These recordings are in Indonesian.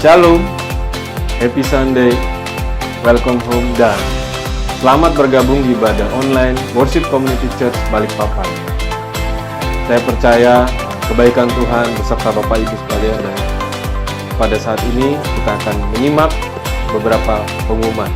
Shalom, Happy Sunday, Welcome Home, dan selamat bergabung di ibadah online Worship Community Church Balikpapan. Saya percaya kebaikan Tuhan beserta Bapak Ibu sekalian, dan pada saat ini kita akan menyimak beberapa pengumuman.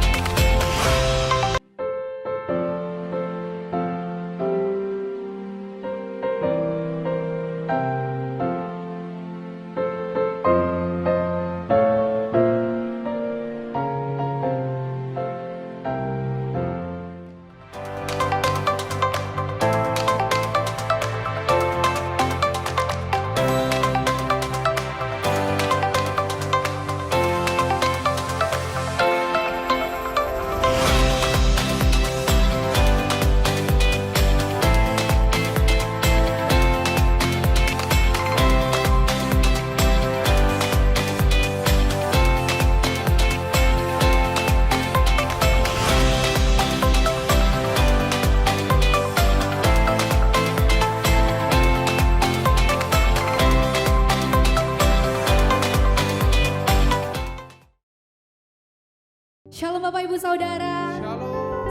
Shalom Bapak Ibu Saudara. Shalom.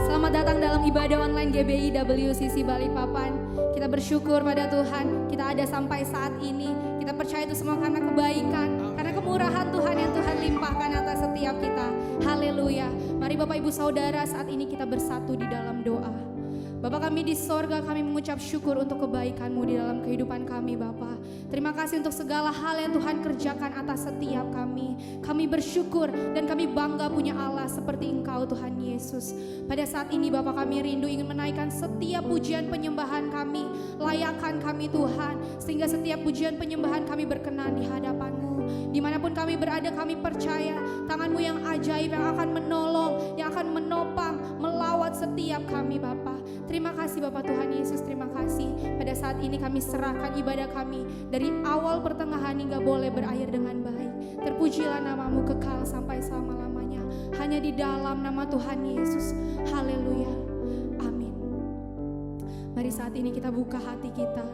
Selamat datang dalam ibadah online GBI WCC Balikpapan. Kita bersyukur pada Tuhan, kita ada sampai saat ini. Kita percaya itu semua karena kebaikan, karena kemurahan Tuhan yang Tuhan limpahkan atas setiap kita. Haleluya. Mari Bapak Ibu Saudara, saat ini kita bersatu di dalam doa. Bapa kami di sorga, kami mengucap syukur untuk kebaikan-Mu di dalam kehidupan kami Bapa. Terima kasih untuk segala hal yang Tuhan kerjakan atas setiap kami. Kami bersyukur dan kami bangga punya Allah seperti Engkau Tuhan Yesus. Pada saat ini Bapa, kami rindu ingin menaikkan setiap pujian penyembahan kami, layakan kami Tuhan, sehingga setiap pujian penyembahan kami berkenan di hadapan-Mu. Dimanapun kami berada, kami percaya tangan-Mu yang ajaib yang akan menolong, yang akan menopang, melawat setiap kami Bapa. Terima kasih Bapak Tuhan Yesus, terima kasih. Pada saat ini kami serahkan ibadah kami dari awal pertengahan hingga boleh berakhir dengan baik. Terpujilah nama-Mu kekal sampai selama-lamanya. Hanya di dalam nama Tuhan Yesus. Haleluya. Amin. Mari saat ini kita buka hati kita.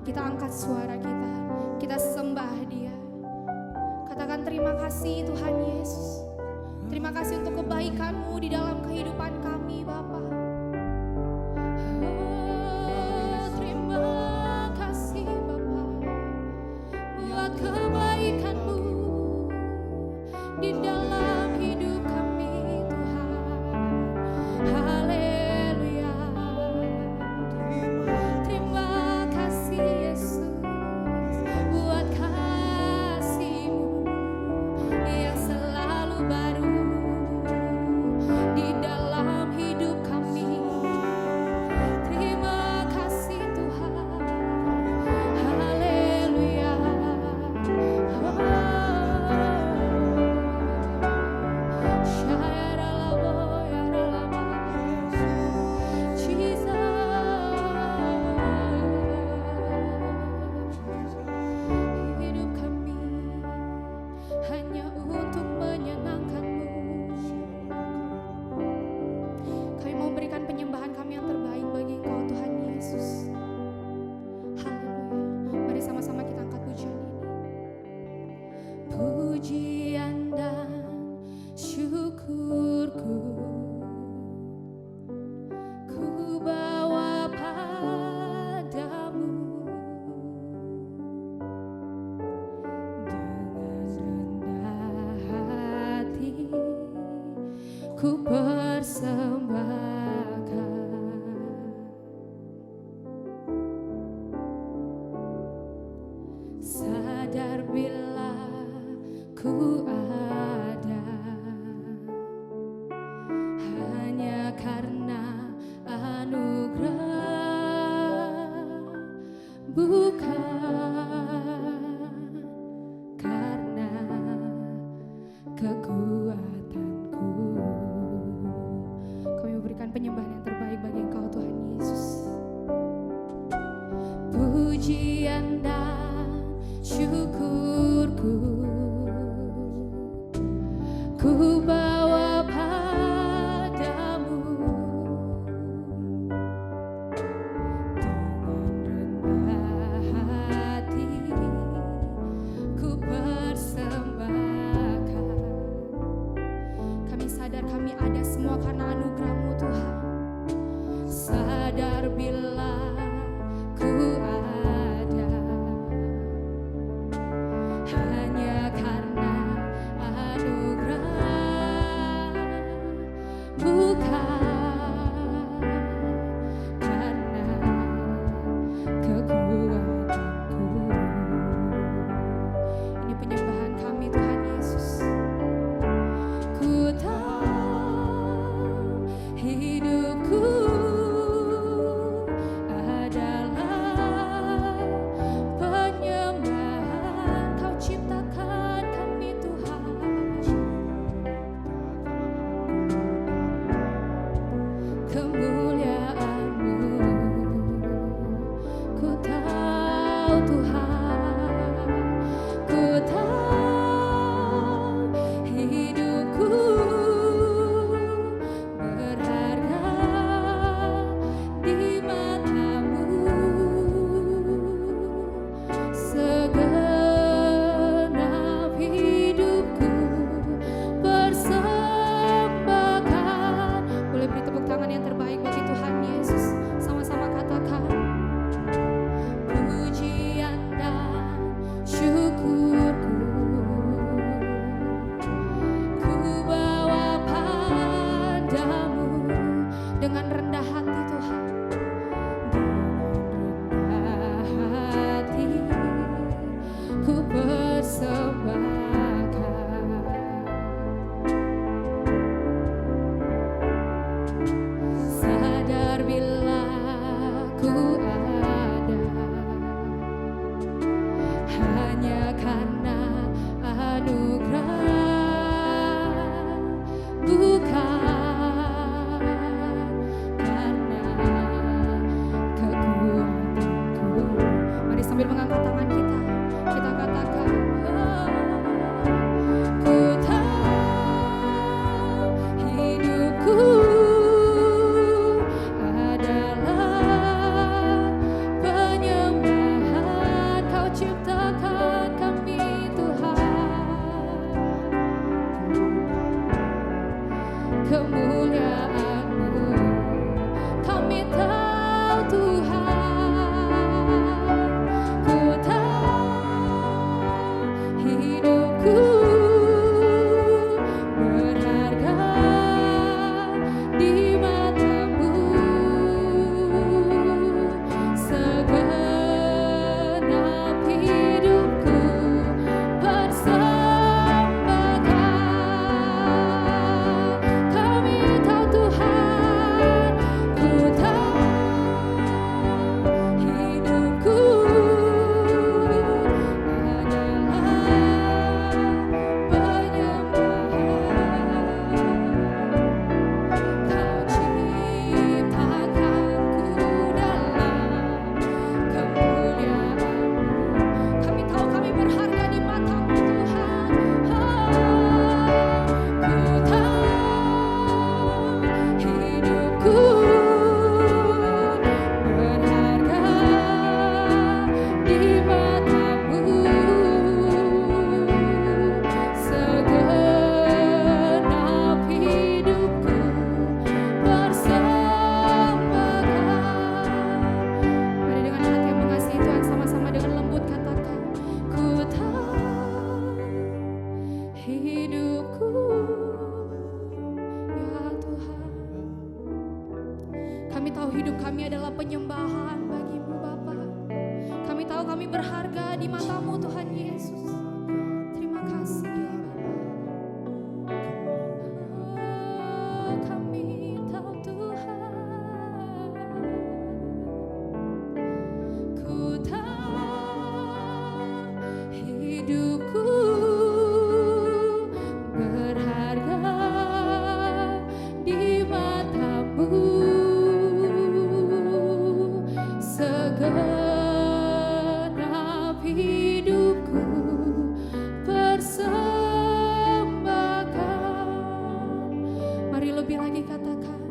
Kita angkat suara kita. Kita sembah Dia. Katakan terima kasih Tuhan Yesus. Terima kasih untuk kebaikan-Mu di dalam kehidupan kami Bapa. Terima kasih Bapa buat kebaikan-Mu di dalam hidup kami Tuhan. Haleluya. Terima kasih Yesus buat kasih-Mu yang selalu baru di dalam hidup kami. Terima kasih Tuhan. Haleluya. Hidup kami hanya untuk menyenangkan-Mu. Kami mau berikan penyembahan kami yang terbaik bagi Engkau Tuhan Yesus. Haleluya. Mari sama-sama kita angkat pujian ini. Pujian dan syukurku ku bawa padamu dengan rendah hati ku persembahkan. Sadar bila ku ada hanya karena anugerah, bukan karena kekuatanku. Kami memberikan penyembahan yang terbaik sadar kami ada semua karena anugerah-Mu Tuhan. Sadar bila ku ada hanya karena anugerah, bukan karena kekuatanku. Ini penyembahan kami Tuhan Yesus. Ku tahu hidupku adalah penyembahan. Kau ciptakan kami Tuhan, kemuliaan-Mu. Ku tahu Tuhan, ku tahu hidupku berharga di mata-Mu. Segenap hidupku persembahkan. Boleh beri tepuk tangan yang terbaik bagi Tuhan Yesus. Sama-sama katakan, pujian dan syukurku ku bawa padamu dengan rendah hati Tuhan. Dengan rendah hati ku persembahkan. Sadar bila ku ada hanya karena anugerah, bukan karena kekuatanku. Mari sambil mengangkat tangan kita katakan, ku tahu hidupku adalah penyembahan. Kau ciptakan kami Tuhan, kemuliaan-Mu. Kami tahu Tuhan, ku tahu hidupku berharga di mata-Mu. Segenap hidupku persembahkan. Kami tahu Tuhan, ku tahu hidupku penyembahan bagi-Mu Bapa. Kami tahu kami berharga di mata-Mu Tuhan Yesus. Terima kasih ya Bapa. Oh, kami tahu Tuhan, ku tahu hidupku berharga di mata-Mu. Segenap hidupku persembahkan. Mari lebih lagi katakan,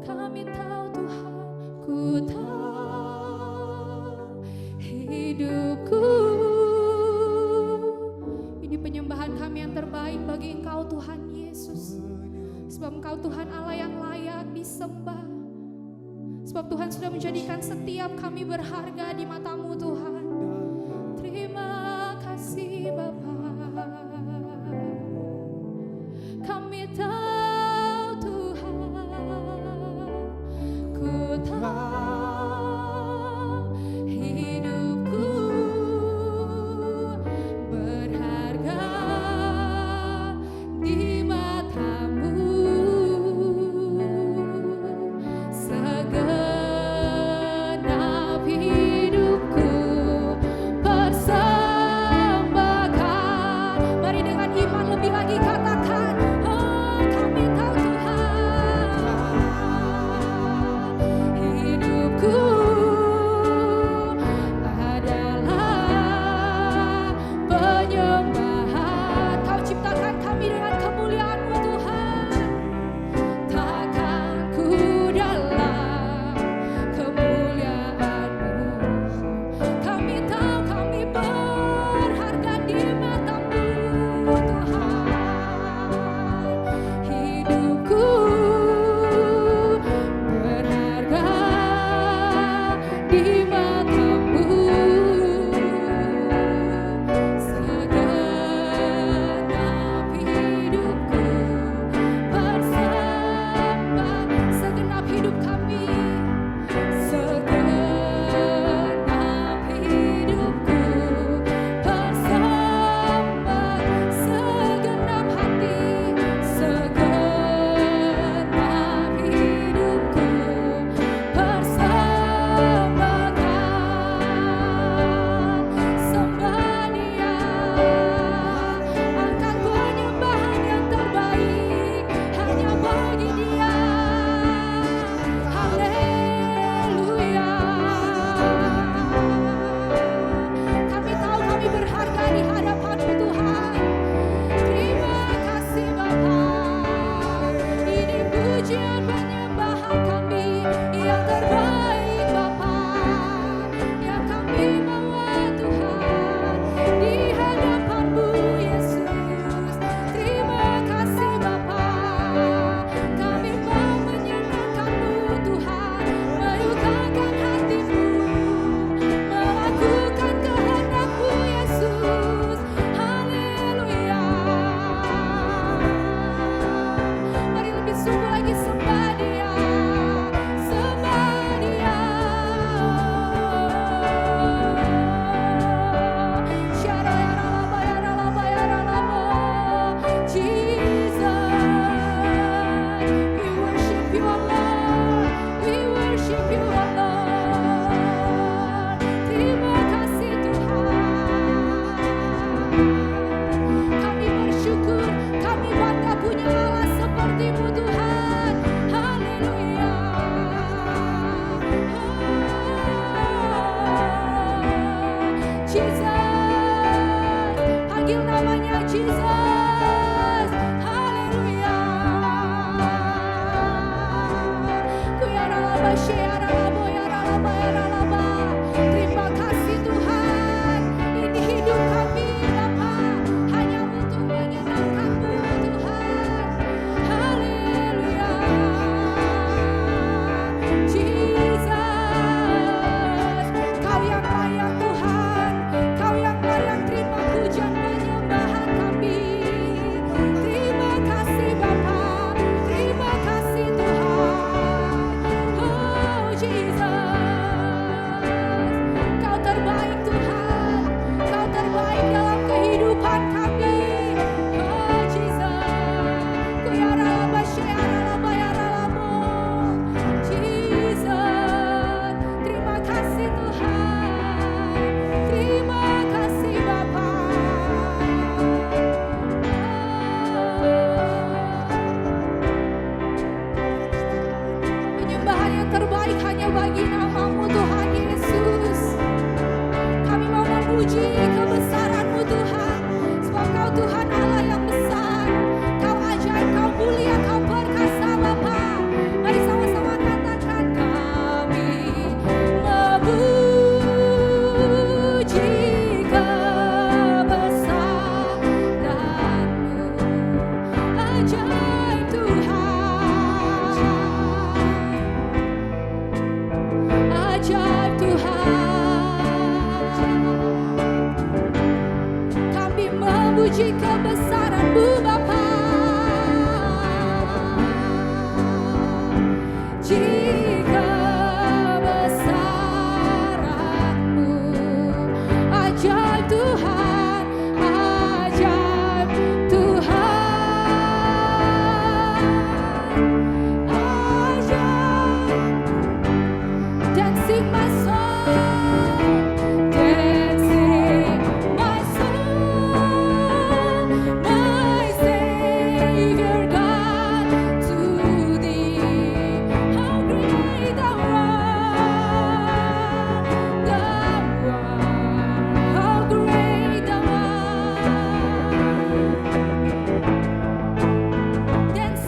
kami tahu Tuhan, ku tahu hidupku. Ini penyembahan kami yang terbaik bagi Engkau Tuhan Yesus. Sebab Engkau Tuhan Allah yang layak disembah. Sebab Tuhan sudah menjadikan setiap kami berharga di mata-Mu Tuhan. Terima kasih Bapa. Kami tahu Tuhan, ku tahu hidupku berharga di mata-Mu. Segenap hidupku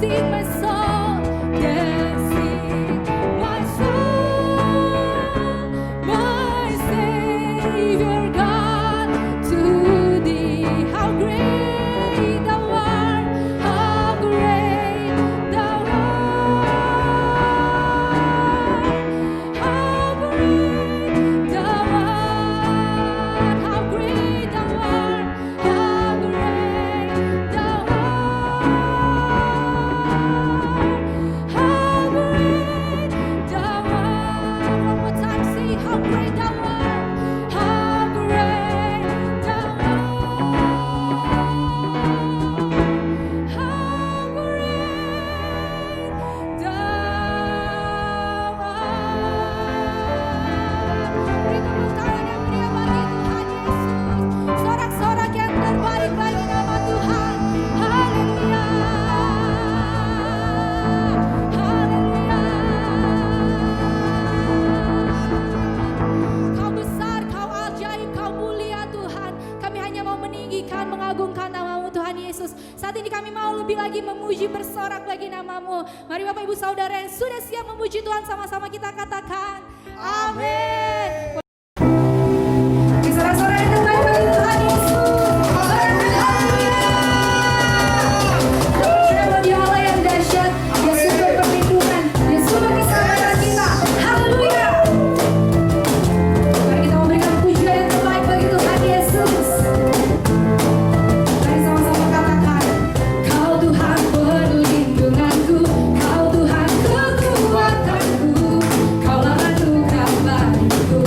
dancing my soul, dancing my soul, my Savior God, to thee. How great thou art, how great thou art, how great thou art, how great thou art, how great thou art, how great thou art. One more time, say how great thou art, how great thou art, how great thou art. Beri tepuk tangan yang meriah bagi Tuhan Yesus. Sorak-sorak yang terbaik bagi nama Tuhan. Haleluya. Haleluya. Kau besar, kau ajaib, kau mulia Tuhan. Kami hanya mau meninggikan, mengagungkan nama-Mu Tuhan Yesus. Saat ini kami mau lebih lagi memuji, bersorak bagi nama-Mu. Mari Bapak Ibu Saudara yang sudah siap memuji Tuhan, sama-sama kita katakan amin. Sorak-sorak yang terbaik bagi Tuhan Yesus. Haleluya. Nama Dia Allah yang dahsyat, Dia sumber perlindungan, Dia sumber keselamatan kita. Haleluya. Mari kita memberikan pujian yang terbaik bagi Tuhan Yesus. Mari sama-sama katakan, Kau Tuhan perlindunganku, Kau Tuhan kekuatanku, Kaulah anugerah bagiku.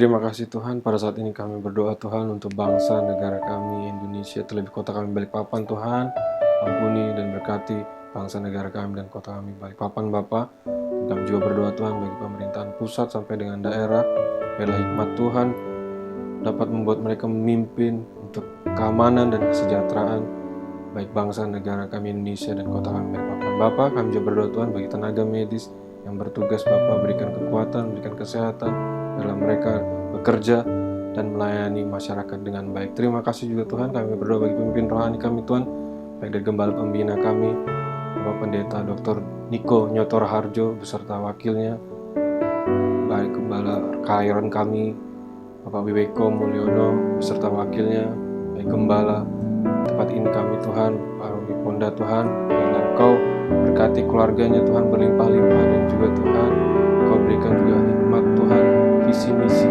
terima kasih Tuhan, pada saat ini kami berdoa Tuhan untuk bangsa negara kami Indonesia, terlebih kota kami Balikpapan Tuhan. Ampuni dan berkati bangsa negara kami dan kota kami Balikpapan Bapa. Kami juga berdoa Tuhan bagi pemerintahan pusat sampai dengan daerah, biarlah hikmat Tuhan dapat membuat mereka memimpin untuk keamanan dan kesejahteraan baik bangsa negara kami Indonesia dan kota kami Balikpapan Bapa. Kami juga berdoa Tuhan bagi tenaga medis yang bertugas Bapa, berikan kekuatan, berikan kesehatan dalam mereka bekerja dan melayani masyarakat dengan baik. Terima kasih juga Tuhan, kami berdoa bagi pemimpin rohani kami Tuhan, baik dari gembala pembina kami, Bapak Pendeta Dr. Niko Nyotor Harjo beserta wakilnya, baik gembala Kairon kami, Bapak Wiweko Mulyono beserta wakilnya, baik gembala tempat ini kami Tuhan, Pak Robi Ponda Tuhan, biarlah Engkau berkati keluarganya Tuhan berlimpah-limpah, dan juga Tuhan Engkau berikan juga hikmat Tuhan, visi misi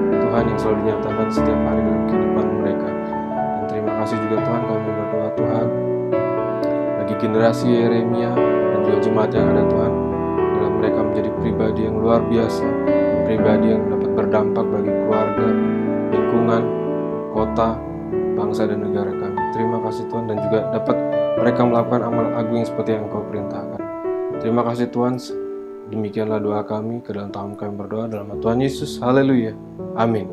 Tuhan yang selalu dinyatakan setiap hari dalam kehidupan mereka. Dan terima kasih juga Tuhan, kami berdoa Tuhan bagi generasi Yeremia dan juga jemaat yang ada Tuhan, dalam mereka menjadi pribadi yang luar biasa, pribadi yang dapat berdampak bagi keluarga, lingkungan, kota, bangsa dan negara kami. Terima kasih Tuhan, dan juga dapat mereka melakukan amal agung seperti yang Engkau perintahkan. Terima kasih Tuhan. Demikianlah doa kami, ke dalam tahun kami berdoa dalam nama Tuhan Yesus. Haleluya. Amin.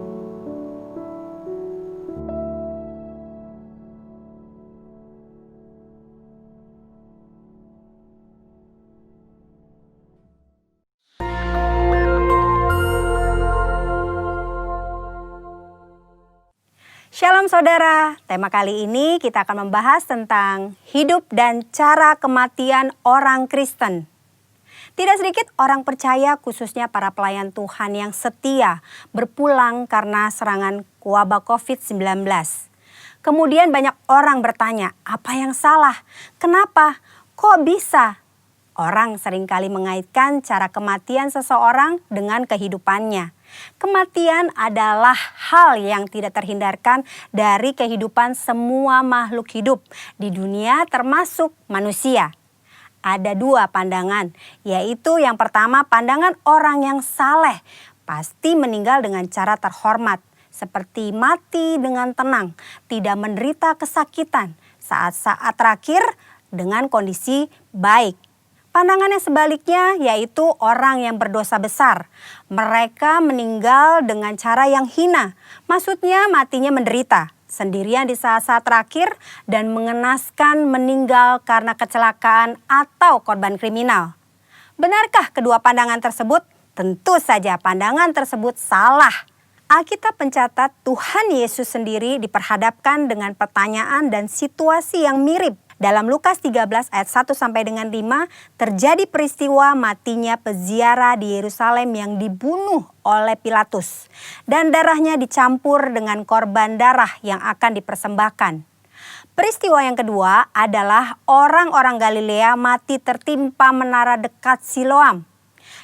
Shalom saudara, tema kali ini kita akan membahas tentang hidup dan cara kematian orang Kristen. Tidak sedikit orang percaya, khususnya para pelayan Tuhan yang setia, berpulang karena serangan wabah COVID-19. Kemudian banyak orang bertanya, apa yang salah? Kenapa? Kok bisa? Orang seringkali mengaitkan cara kematian seseorang dengan kehidupannya. Kematian adalah hal yang tidak terhindarkan dari kehidupan semua makhluk hidup di dunia, termasuk manusia. Ada dua pandangan, yaitu yang pertama pandangan orang yang saleh pasti meninggal dengan cara terhormat, seperti mati dengan tenang, tidak menderita kesakitan, saat-saat terakhir dengan kondisi baik. Pandangan yang sebaliknya yaitu orang yang berdosa besar. Mereka meninggal dengan cara yang hina, maksudnya matinya menderita sendirian di saat-saat terakhir dan mengenaskan, meninggal karena kecelakaan atau korban kriminal. Benarkah kedua pandangan tersebut? Tentu saja pandangan tersebut salah. Alkitab mencatat Tuhan Yesus sendiri diperhadapkan dengan pertanyaan dan situasi yang mirip. Dalam Lukas 13 ayat 1 sampai dengan 5 terjadi peristiwa matinya peziarah di Yerusalem yang dibunuh oleh Pilatus dan darahnya dicampur dengan korban darah yang akan dipersembahkan. Peristiwa yang kedua adalah orang-orang Galilea mati tertimpa menara dekat Siloam.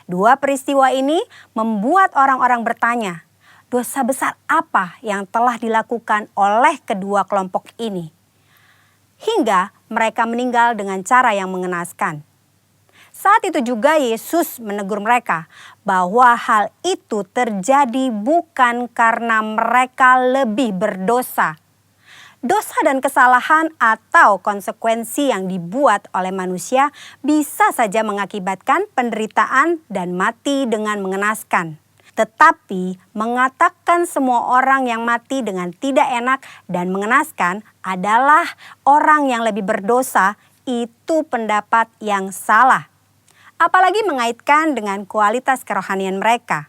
Dua peristiwa ini membuat orang-orang bertanya, dosa besar apa yang telah dilakukan oleh kedua kelompok ini? Hingga mereka meninggal dengan cara yang mengenaskan. Saat itu juga Yesus menegur mereka bahwa hal itu terjadi bukan karena mereka lebih berdosa. Dosa dan kesalahan atau konsekuensi yang dibuat oleh manusia bisa saja mengakibatkan penderitaan dan mati dengan mengenaskan. Tetapi mengatakan semua orang yang mati dengan tidak enak dan mengenaskan adalah orang yang lebih berdosa, itu pendapat yang salah. Apalagi mengaitkan dengan kualitas kerohanian mereka.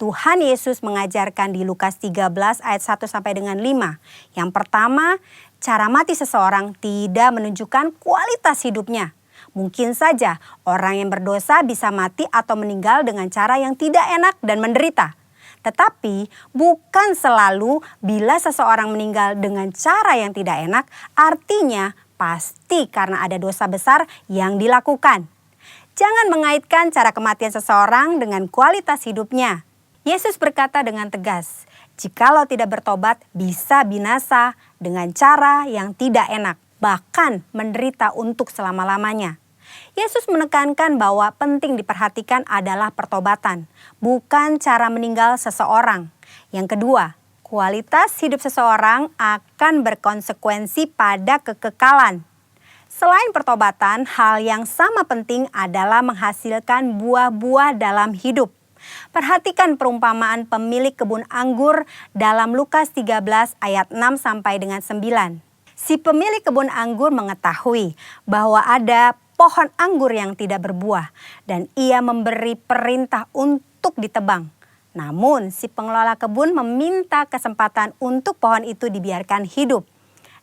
Tuhan Yesus mengajarkan di Lukas 13 ayat 1 sampai dengan 5. Yang pertama, cara mati seseorang tidak menunjukkan kualitas hidupnya. Mungkin saja orang yang berdosa bisa mati atau meninggal dengan cara yang tidak enak dan menderita. Tetapi bukan selalu bila seseorang meninggal dengan cara yang tidak enak, artinya pasti karena ada dosa besar yang dilakukan. Jangan mengaitkan cara kematian seseorang dengan kualitas hidupnya. Yesus berkata dengan tegas, jikalau tidak bertobat bisa binasa dengan cara yang tidak enak, bahkan menderita untuk selama-lamanya. Yesus menekankan bahwa penting diperhatikan adalah pertobatan, bukan cara meninggal seseorang. Yang kedua, kualitas hidup seseorang akan berkonsekuensi pada kekekalan. Selain pertobatan, hal yang sama penting adalah menghasilkan buah-buah dalam hidup. Perhatikan perumpamaan pemilik kebun anggur dalam Lukas 13 ayat 6 sampai dengan 9. Si pemilik kebun anggur mengetahui bahwa ada pohon anggur yang tidak berbuah dan ia memberi perintah untuk ditebang. Namun si pengelola kebun meminta kesempatan untuk pohon itu dibiarkan hidup.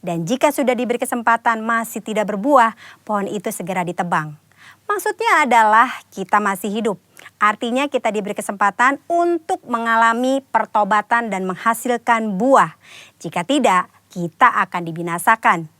Dan jika sudah diberi kesempatan masih tidak berbuah, pohon itu segera ditebang. Maksudnya adalah kita masih hidup. Artinya kita diberi kesempatan untuk mengalami pertobatan dan menghasilkan buah. Jika tidak, kita akan dibinasakan.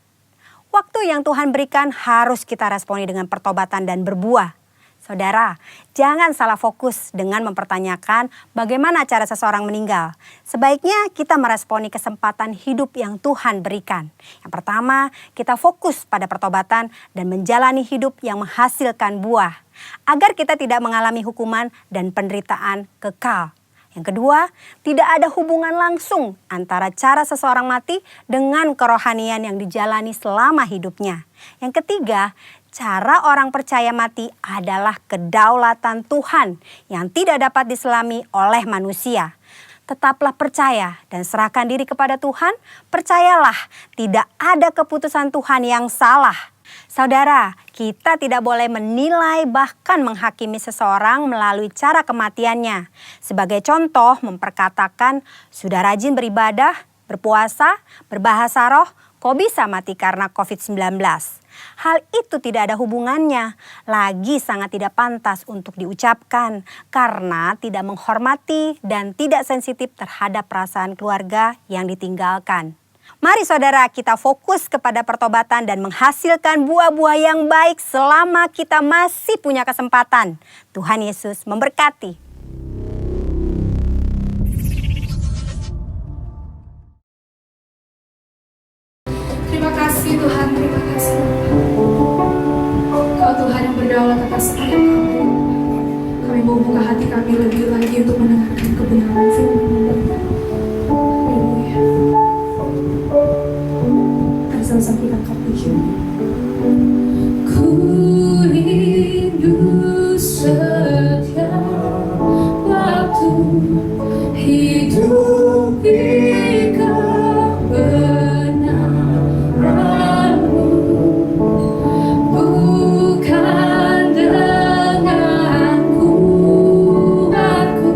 Waktu yang Tuhan berikan harus kita responi dengan pertobatan dan berbuah. Saudara, jangan salah fokus dengan mempertanyakan bagaimana cara seseorang meninggal. Sebaiknya kita meresponi kesempatan hidup yang Tuhan berikan. Yang pertama, kita fokus pada pertobatan dan menjalani hidup yang menghasilkan buah, agar kita tidak mengalami hukuman dan penderitaan kekal. Yang kedua, tidak ada hubungan langsung antara cara seseorang mati dengan kerohanian yang dijalani selama hidupnya. Yang ketiga, cara orang percaya mati adalah kedaulatan Tuhan yang tidak dapat diselami oleh manusia. Tetaplah percaya dan serahkan diri kepada Tuhan. Percayalah, tidak ada keputusan Tuhan yang salah. Saudara, kita tidak boleh menilai bahkan menghakimi seseorang melalui cara kematiannya. Sebagai contoh, memperkatakan sudah rajin beribadah, berpuasa, berbahasa roh, kok bisa mati karena COVID-19? Hal itu tidak ada hubungannya, lagi sangat tidak pantas untuk diucapkan karena tidak menghormati dan tidak sensitif terhadap perasaan keluarga yang ditinggalkan. Mari saudara, kita fokus kepada pertobatan dan menghasilkan buah-buah yang baik selama kita masih punya kesempatan. Tuhan Yesus memberkati. Terima kasih Tuhan, terima kasih. Kau Tuhan yang berdaulat atas setiap kami. Kami mau buka hati kami lebih lagi untuk mendengarkan kebenaran firman-Mu. Haleluya. Sama-sama kita puji. Ku rindu setiap waktu hidup di kebenaran-Mu, bukan dengan kuatku,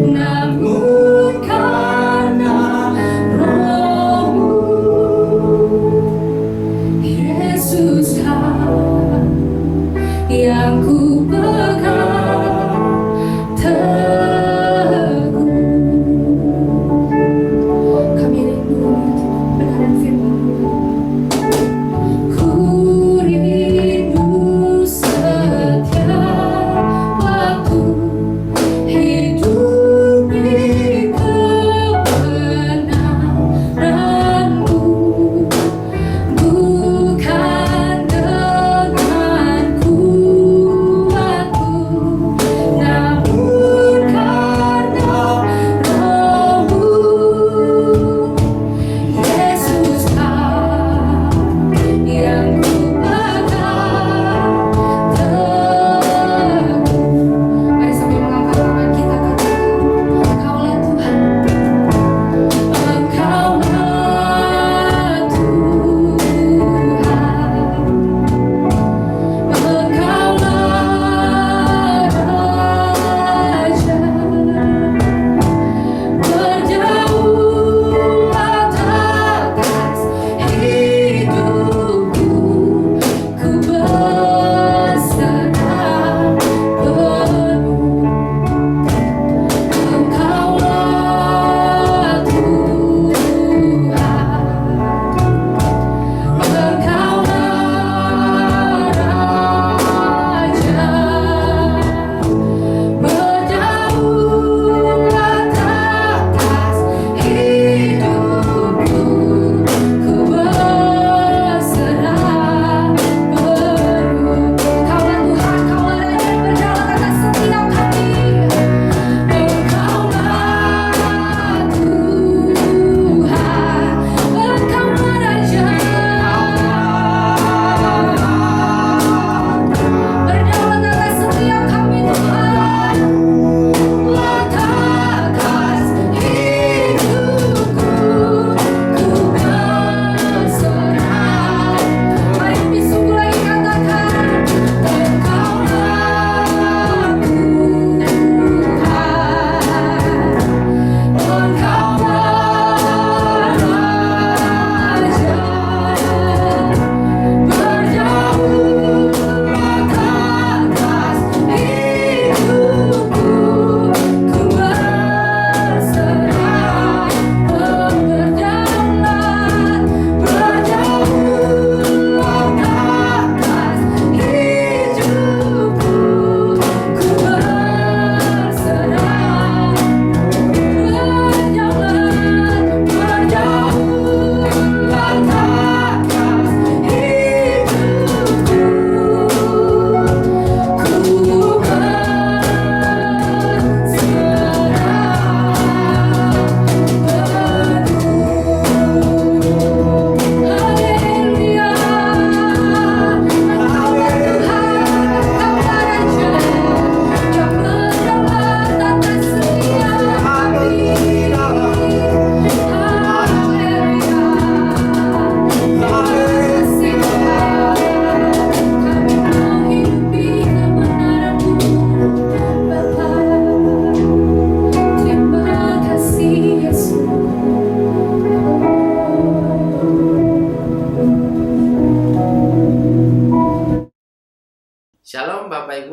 namun karena Roh-Mu.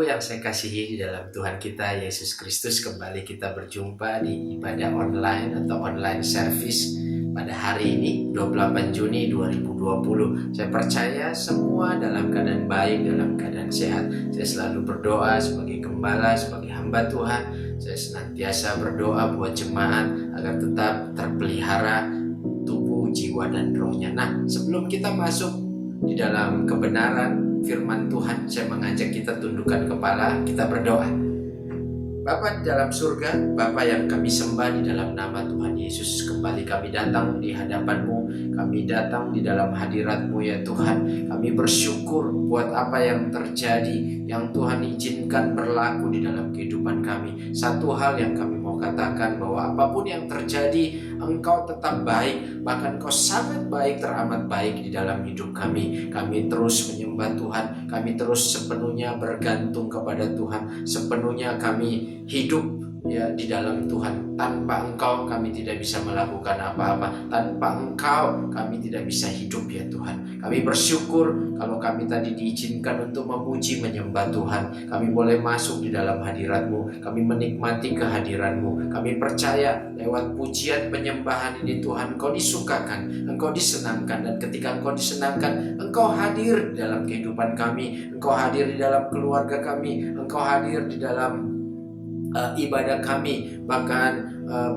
yang saya kasihi di dalam Tuhan kita Yesus Kristus, kembali kita berjumpa di ibadah online atau online service pada hari ini 28 Juni 2020. Saya percaya semua dalam keadaan baik, dalam keadaan sehat. Saya selalu berdoa sebagai gembala, sebagai hamba Tuhan. Saya senantiasa berdoa buat jemaat agar tetap terpelihara tubuh, jiwa, dan rohnya. Nah, sebelum kita masuk di dalam kebenaran firman Tuhan, saya mengajak kita tundukkan kepala, kita berdoa. Bapa di dalam surga, Bapa yang kami sembah di dalam nama Tuhan Yesus, kembali kami datang di hadapan-Mu, kami datang di dalam hadirat-Mu ya Tuhan. Kami bersyukur buat apa yang terjadi, yang Tuhan izinkan berlaku di dalam kehidupan kami. Satu hal yang kami mau katakan, bahwa apapun yang terjadi, Engkau tetap baik, bahkan Engkau sangat baik, teramat baik di dalam hidup kami. Kami terus menyembah Tuhan, kami terus sepenuhnya bergantung kepada Tuhan, sepenuhnya kami hidup ya di dalam Tuhan. Tanpa Engkau kami tidak bisa melakukan apa-apa. Tanpa Engkau kami tidak bisa hidup ya Tuhan. Kami bersyukur kalau kami tadi diizinkan untuk memuji menyembah Tuhan. Kami boleh masuk di dalam hadirat-Mu, kami menikmati kehadiran-Mu. Kami percaya lewat pujian penyembahan ini Tuhan, Engkau disukakan, Engkau disenangkan. Dan ketika Engkau disenangkan, Engkau hadir di dalam kehidupan kami, Engkau hadir di dalam keluarga kami, Engkau hadir di dalam ibadah kami, bahkan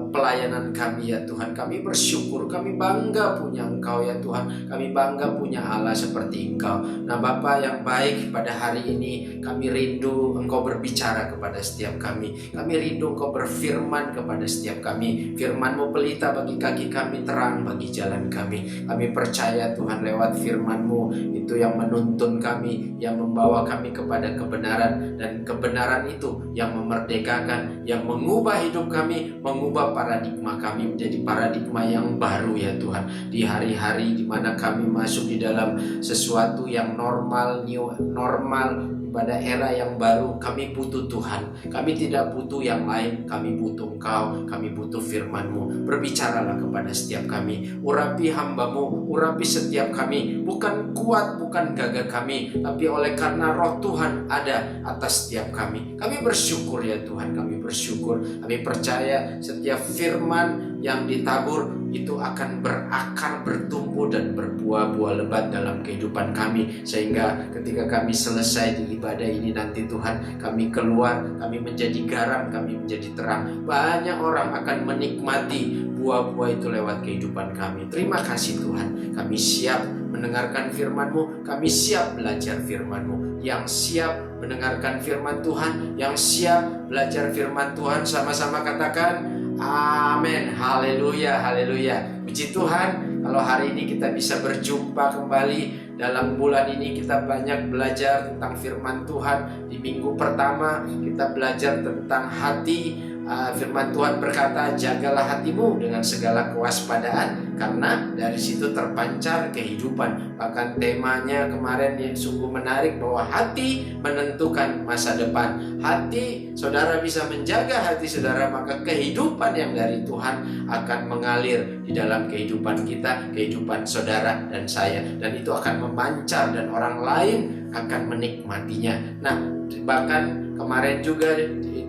pelayanan kami ya Tuhan. Kami bersyukur, kami bangga punya Engkau ya Tuhan. Kami bangga punya Allah seperti Engkau. Nah Bapa yang baik, pada hari ini kami rindu Engkau berbicara kepada setiap kami. Kami rindu Engkau berfirman kepada setiap kami. Firman-Mu pelita bagi kaki kami, terang bagi jalan kami. Kami percaya Tuhan, lewat firman-Mu itu yang menuntun kami, yang membawa kami kepada kebenaran. Dan kebenaran itu yang memerdekakan, yang mengubah hidup kami, mengubah paradigma kami menjadi paradigma yang baru ya Tuhan. Di hari-hari di mana kami masuk di dalam sesuatu yang normal, new normal, pada era yang baru, kami butuh Tuhan. Kami tidak butuh yang lain, kami butuh Engkau, kami butuh firman-Mu. Berbicaralah kepada setiap kami, urapi hamba-Mu, urapi setiap kami. Bukan kuat, bukan gagah kami, tapi oleh karena roh Tuhan ada atas setiap kami. Kami bersyukur ya Tuhan, kami bersyukur. Kami percaya setiap firman yang ditabur itu akan berakar, bertumbuh, dan berbuah-buah lebat dalam kehidupan kami. Sehingga ketika kami selesai di ibadah ini nanti Tuhan, kami keluar, kami menjadi garam, kami menjadi terang. Banyak orang akan menikmati buah-buah itu lewat kehidupan kami. Terima kasih Tuhan, kami siap mendengarkan firman-Mu, kami siap belajar firman-Mu. Yang siap mendengarkan firman Tuhan, yang siap belajar firman Tuhan, sama-sama katakan amin, haleluya, haleluya. Puji Tuhan, kalau hari ini kita bisa berjumpa kembali. Dalam bulan ini kita banyak belajar tentang firman Tuhan. Di minggu pertama kita belajar tentang hati. Firman Tuhan berkata, jagalah hatimu dengan segala kewaspadaan, karena dari situ terpancar kehidupan. Bahkan temanya kemarin yang sungguh menarik, bahwa hati menentukan masa depan. Hati saudara bisa menjaga hati saudara, maka kehidupan yang dari Tuhan akan mengalir di dalam kehidupan kita, kehidupan saudara dan saya. Dan itu akan memancar dan orang lain akan menikmatinya. Nah, bahkan kemarin juga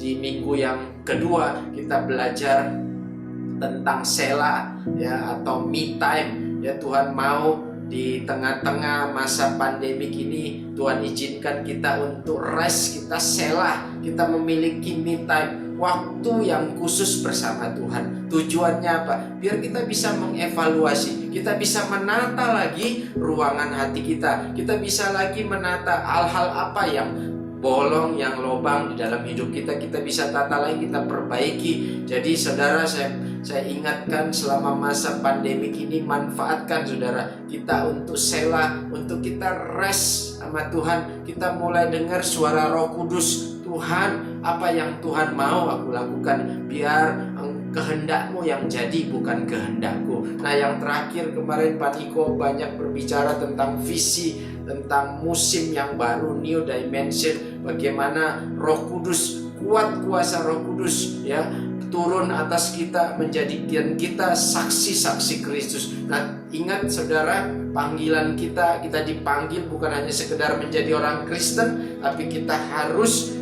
di minggu yang kedua kita belajar tentang Selah ya, atau me time ya. Tuhan mau di tengah-tengah masa pandemik ini, Tuhan izinkan kita untuk rest, kita Selah, kita memiliki me time, waktu yang khusus bersama Tuhan. Tujuannya apa? Biar kita bisa mengevaluasi, kita bisa menata lagi ruangan hati kita, kita bisa lagi menata hal-hal apa yang bolong, yang lobang di dalam hidup kita, kita bisa tata lagi, kita perbaiki. Jadi saudara, saya ingatkan selama masa pandemik ini, manfaatkan saudara kita untuk Selah, untuk kita rest sama Tuhan. Kita mulai dengar suara Roh Kudus. Tuhan, apa yang Tuhan mau aku lakukan, biar kehendak-Mu yang jadi, bukan kehendakku. Nah, yang terakhir kemarin Pak Niko banyak berbicara tentang visi, tentang musim yang baru, new dimension. Bagaimana Roh Kudus, kuat kuasa Roh Kudus ya, turun atas kita, menjadikan kita saksi-saksi Kristus. Nah, ingat saudara, panggilan kita dipanggil bukan hanya sekedar menjadi orang Kristen, tapi kita harus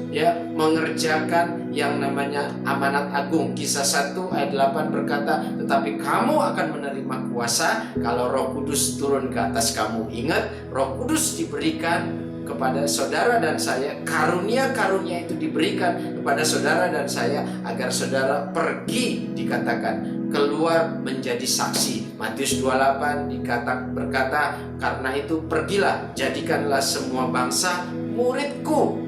mengerjakan yang namanya amanat agung. Kisah 1 ayat 8 berkata, tetapi kamu akan menerima kuasa kalau Roh Kudus turun ke atas kamu. Ingat, Roh Kudus diberikan kepada saudara dan saya, karunia-karunia itu diberikan kepada saudara dan saya agar saudara pergi, dikatakan keluar menjadi saksi. Matius 28 berkata, karena itu pergilah, jadikanlah semua bangsa muridku,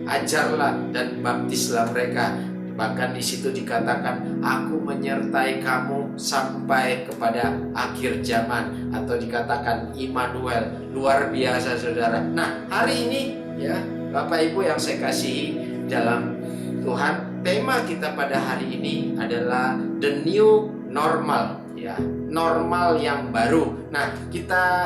ajarlah dan baptislah mereka. Bahkan di situ dikatakan, aku menyertai kamu sampai kepada akhir zaman, atau dikatakan Immanuel. Luar biasa saudara. Nah, hari ini Bapak Ibu yang saya kasihi dalam Tuhan, tema kita pada hari ini adalah the new normal, normal yang baru. Nah,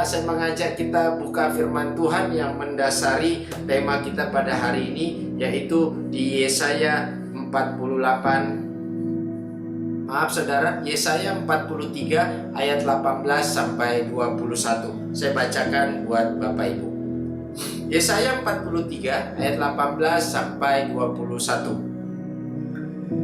saya mengajak kita buka firman Tuhan yang mendasari tema kita pada hari ini, yaitu di Yesaya 48. Maaf saudara, Yesaya 43 ayat 18 sampai 21. Saya bacakan buat Bapak Ibu. Yesaya 43 ayat 18 sampai 21.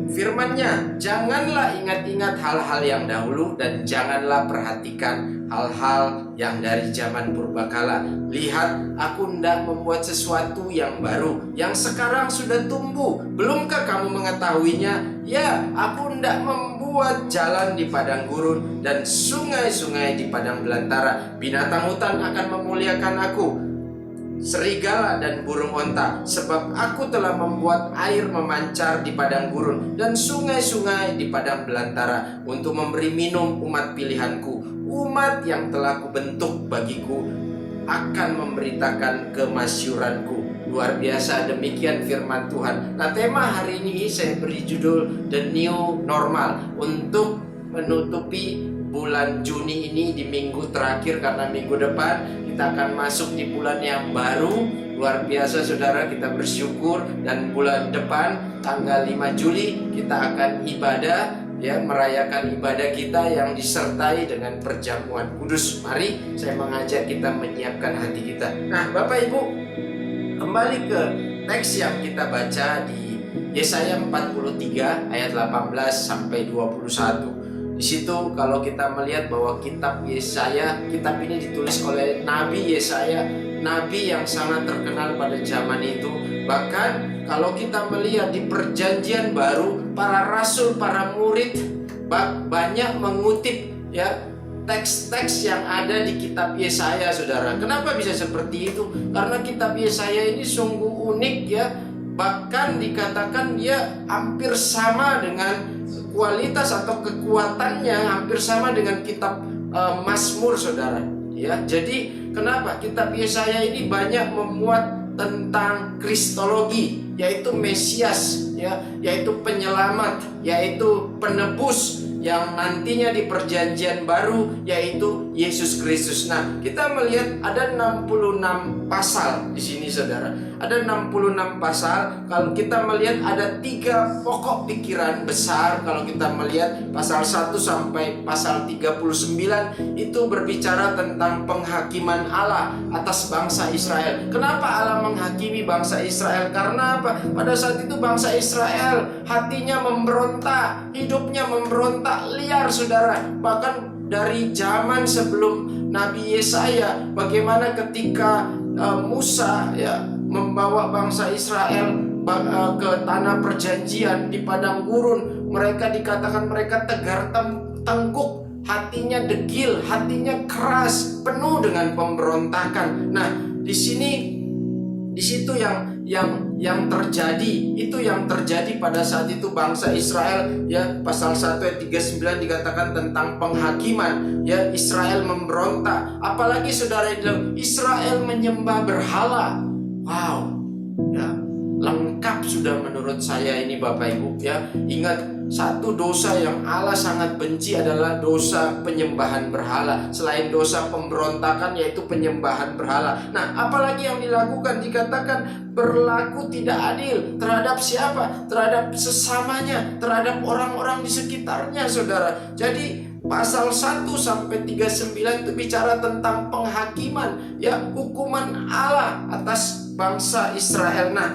Firman-Nya, janganlah ingat-ingat hal-hal yang dahulu, dan janganlah perhatikan hal-hal yang dari zaman purbakala. Lihat, aku hendak membuat sesuatu yang baru, yang sekarang sudah tumbuh. Belumkah kamu mengetahuinya? Ya, aku hendak membuat jalan di padang gurun dan sungai-sungai di padang belantara. Binatang hutan akan memuliakan aku, serigala dan burung onta, sebab aku telah membuat air memancar di padang gurun dan sungai-sungai di padang belantara, untuk memberi minum umat pilihanku, umat yang telah kubentuk bagiku, akan memberitakan kemasyuranku. Luar biasa, demikian firman Tuhan. Nah, tema hari ini saya beri judul The New Normal, untuk menutupi bulan Juni ini di minggu terakhir, karena minggu depan kita akan masuk di bulan yang baru. Luar biasa saudara, kita bersyukur, dan bulan depan tanggal 5 Juli kita akan ibadah, merayakan ibadah kita yang disertai dengan perjamuan kudus. Mari saya mengajak kita menyiapkan hati kita. Nah, Bapak Ibu, kembali ke teks yang kita baca di Yesaya 43 ayat 18 sampai 21. Di situ kalau kita melihat bahwa kitab Yesaya, kitab ini ditulis oleh Nabi Yesaya, nabi yang sangat terkenal pada zaman itu. Bahkan kalau kita melihat di perjanjian baru, para rasul, para murid banyak mengutip teks-teks yang ada di kitab Yesaya, saudara. Kenapa bisa seperti itu? Karena kitab Yesaya ini sungguh unik, bahkan dikatakan dia hampir sama dengan kualitas atau kekuatannya, hampir sama dengan kitab Mazmur, saudara. Jadi kenapa kitab Yesaya ini banyak memuat tentang kristologi, yaitu Mesias, yaitu penyelamat, yaitu penebus yang nantinya di perjanjian baru, yaitu Yesus Kristus. Nah, kita melihat ada 66 pasal di sini, saudara. Ada 66 pasal. Kalau kita melihat ada 3 pokok pikiran besar. Kalau kita melihat pasal 1 sampai pasal 39 itu berbicara tentang penghakiman Allah atas bangsa Israel. Kenapa Allah menghakimi bangsa Israel? Karena apa? Pada saat itu bangsa Israel hatinya memberontak, hidupnya memberontak liar, saudara. Bahkan dari zaman sebelum Nabi Yesaya, bagaimana ketika Musa membawa bangsa Israel ke tanah perjanjian di padang gurun, mereka dikatakan mereka tegar tengkuk, hatinya degil, hatinya keras, penuh dengan pemberontakan. Nah, di situ yang terjadi, itu yang terjadi pada saat itu bangsa Israel, pasal 1 ayat 39 dikatakan tentang penghakiman, Israel memberontak. Apalagi saudara, Israel menyembah berhala. Wow, lengkap sudah menurut saya ini Bapak Ibu ya. Ingat, satu dosa yang Allah sangat benci adalah dosa penyembahan berhala. Selain dosa pemberontakan yaitu penyembahan berhala. Nah, apalagi yang dilakukan, dikatakan berlaku tidak adil terhadap siapa? Terhadap sesamanya, terhadap orang-orang di sekitarnya, saudara. Jadi pasal 1 sampai 39 itu bicara tentang penghakiman, ya, hukuman Allah atas bangsa Israel. Nah,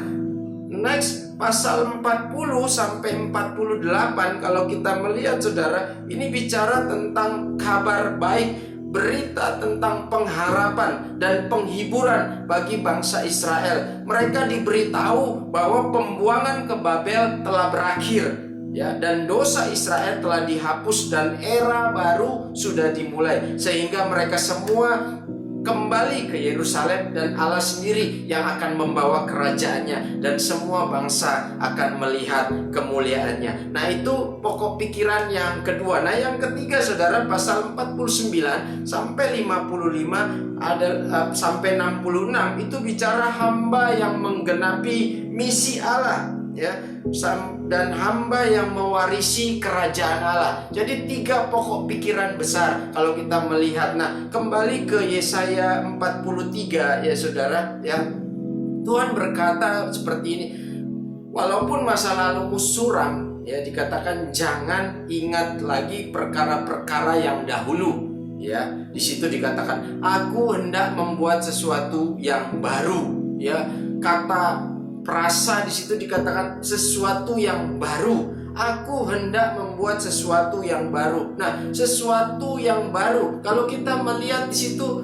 next pasal 40 sampai 48 kalau kita melihat, saudara, ini bicara tentang kabar baik, berita tentang pengharapan dan penghiburan bagi bangsa Israel. Mereka diberitahu bahwa pembuangan ke Babel telah berakhir, ya, dan dosa Israel telah dihapus dan era baru sudah dimulai, sehingga mereka semua kembali ke Yerusalem dan Allah sendiri yang akan membawa kerajaannya dan semua bangsa akan melihat kemuliaannya. Nah, itu pokok pikiran yang kedua. Nah, yang ketiga, saudara, pasal 49 sampai 55 sampai 66 itu bicara hamba yang menggenapi misi Allah, ya, dan hamba yang mewarisi kerajaan Allah. Jadi 3 pokok pikiran besar kalau kita melihat. Nah, kembali ke Yesaya 43 ya saudara, ya. Tuhan berkata seperti ini. Walaupun masa lalumu suram, ya, dikatakan jangan ingat lagi perkara-perkara yang dahulu, ya. Di situ dikatakan aku hendak membuat sesuatu yang baru, ya. Kata perasa di situ dikatakan sesuatu yang baru. Aku hendak membuat sesuatu yang baru. Nah, sesuatu yang baru. Kalau kita melihat di situ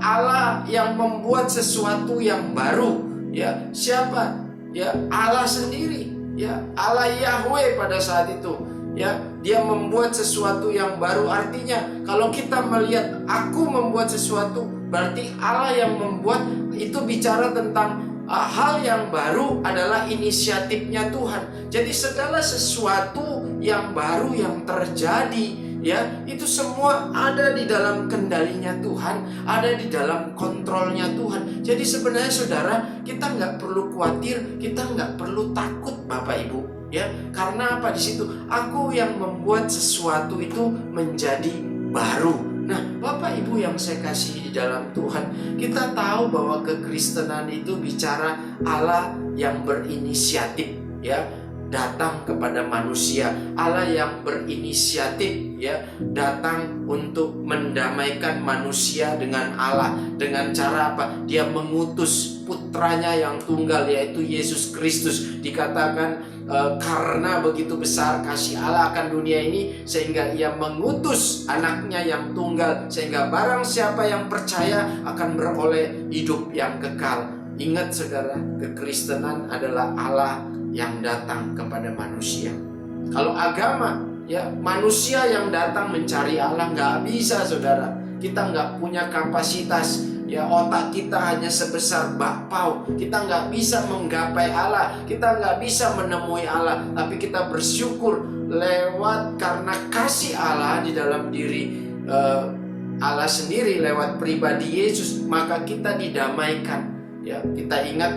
Allah yang membuat sesuatu yang baru. Ya, siapa? Ya, Allah sendiri. Ya, Allah Yahweh pada saat itu. Ya, dia membuat sesuatu yang baru. Artinya, kalau kita melihat aku membuat sesuatu, berarti Allah yang membuat. Itu bicara tentang hal yang baru adalah inisiatifnya Tuhan. Jadi segala sesuatu yang baru yang terjadi, ya, itu semua ada di dalam kendalinya Tuhan, ada di dalam kontrolnya Tuhan. Jadi sebenarnya, saudara, kita nggak perlu khawatir, kita nggak perlu takut, Bapak Ibu, ya. Karena apa? Di situ aku yang membuat sesuatu itu menjadi baru. Nah, Bapak Ibu yang saya kasihi di dalam Tuhan, kita tahu bahwa kekristenan itu bicara Allah yang berinisiatif, ya, datang kepada manusia. Allah yang berinisiatif, ya, datang untuk mendamaikan manusia dengan Allah. Dengan cara apa? Dia mengutus putranya yang tunggal, yaitu Yesus Kristus. Dikatakan karena begitu besar kasih Allah akan dunia ini, sehingga ia mengutus anaknya yang tunggal, sehingga barang siapa yang percaya akan beroleh hidup yang kekal. Ingat, saudara, kekristenan adalah Allah yang datang kepada manusia. Kalau agama, ya, manusia yang datang mencari Allah, nggak bisa, saudara. Kita nggak punya kapasitas, ya, otak kita hanya sebesar bakpao. Kita nggak bisa menggapai Allah, kita nggak bisa menemui Allah. Tapi kita bersyukur lewat karena kasih Allah di dalam diri Allah sendiri lewat pribadi Yesus, maka kita didamaikan. Ya, kita ingat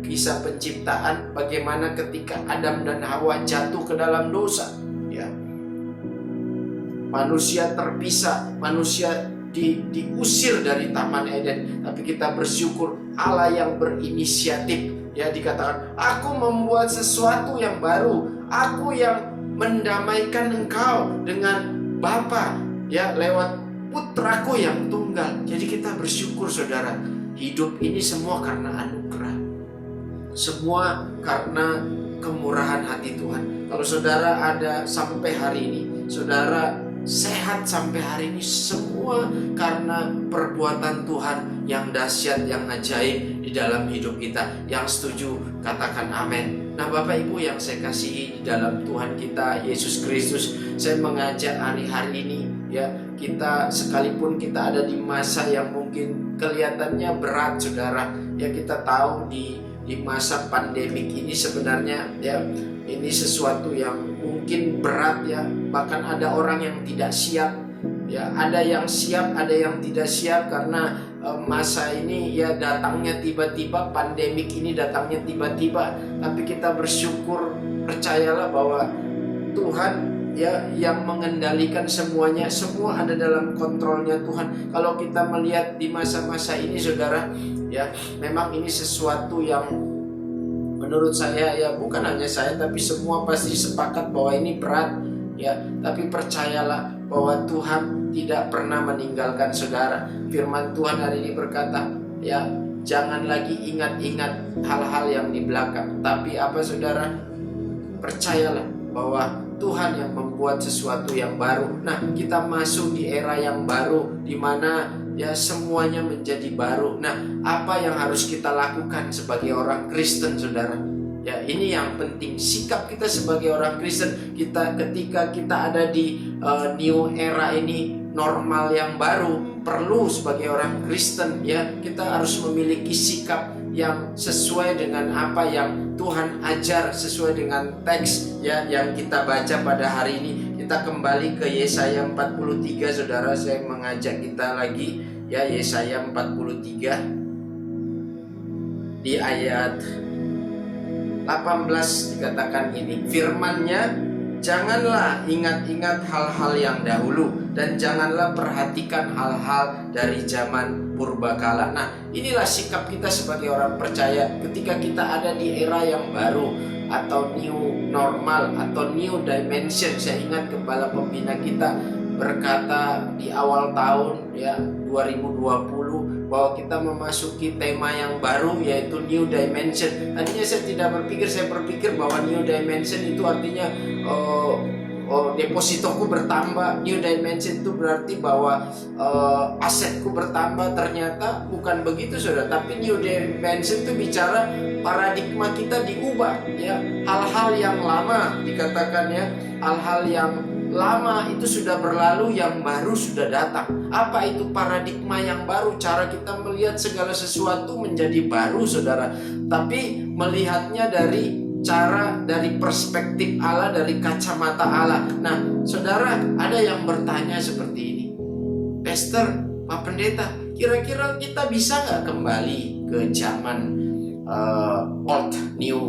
kisah penciptaan, bagaimana ketika Adam dan Hawa jatuh ke dalam dosa, ya, manusia terpisah, manusia diusir dari Taman Eden. Tapi kita bersyukur Allah yang berinisiatif, ya, dikatakan aku membuat sesuatu yang baru, aku yang mendamaikan engkau dengan Bapa, ya, lewat putraku yang tunggal. Jadi kita bersyukur, saudara, hidup ini semua karena anugerah, semua karena kemurahan hati Tuhan. Kalau saudara ada sampai hari ini, saudara sehat sampai hari ini, semua karena perbuatan Tuhan yang dahsyat, yang ajaib di dalam hidup kita. Yang setuju katakan amin. Nah, Bapak Ibu yang saya kasihi di dalam Tuhan kita Yesus Kristus, saya mengajak hari-hari ini, ya, kita sekalipun kita ada di masa yang mungkin kelihatannya berat, saudara, ya, kita tahu di masa pandemik ini sebenarnya, ya, ini sesuatu yang mungkin berat, ya, bahkan ada orang yang tidak siap, Ya, ada yang siap, ada yang tidak siap karena masa ini ya datangnya tiba-tiba, pandemik ini datangnya tiba-tiba. Tapi kita bersyukur, percayalah bahwa Tuhan ya yang mengendalikan semuanya, semua ada dalam kontrolnya Tuhan. Kalau kita melihat di masa-masa ini saudara, ya memang ini sesuatu yang menurut saya ya bukan hanya saya tapi semua pasti sepakat bahwa ini berat ya, tapi percayalah bahwa Tuhan tidak pernah meninggalkan saudara. Firman Tuhan hari ini berkata, ya jangan lagi ingat-ingat hal-hal yang di belakang, tapi apa saudara? Percayalah bahwa Tuhan yang membuat sesuatu yang baru. Nah, kita masuk di era yang baru di mana ya semuanya menjadi baru. Nah, apa yang harus kita lakukan sebagai orang Kristen, saudara? Ya, ini yang penting, sikap kita sebagai orang Kristen. Ketika kita ada di new era ini, normal yang baru, perlu sebagai orang Kristen ya kita harus memiliki sikap yang sesuai dengan apa yang Tuhan ajar, sesuai dengan teks ya yang kita baca pada hari ini. Kita kembali ke Yesaya 43, saudara. Saya mengajak kita lagi ya, Yesaya 43 di ayat 18 dikatakan ini, firman-Nya, janganlah ingat-ingat hal-hal yang dahulu dan janganlah perhatikan hal-hal dari zaman purbakala. Nah, inilah sikap kita sebagai orang percaya ketika kita ada di era yang baru atau new normal atau new dimension. Saya ingat kepala pembina kita berkata di awal tahun ya 2020 bahwa kita memasuki tema yang baru yaitu new dimension. Tadinya saya berpikir bahwa new dimension itu artinya depositoku bertambah. New dimension itu berarti bahwa asetku bertambah. Ternyata bukan begitu saudara. Tapi new dimension itu bicara paradigma kita diubah ya. Hal-hal yang lama dikatakan ya, hal-hal yang lama itu sudah berlalu, yang baru sudah datang. Apa itu paradigma yang baru? Cara kita melihat segala sesuatu menjadi baru, saudara. Tapi melihatnya dari perspektif Allah, dari kacamata Allah. Nah, saudara, ada yang bertanya seperti ini, Pastor, Pak Pendeta, kira-kira kita bisa nggak kembali ke zaman old new?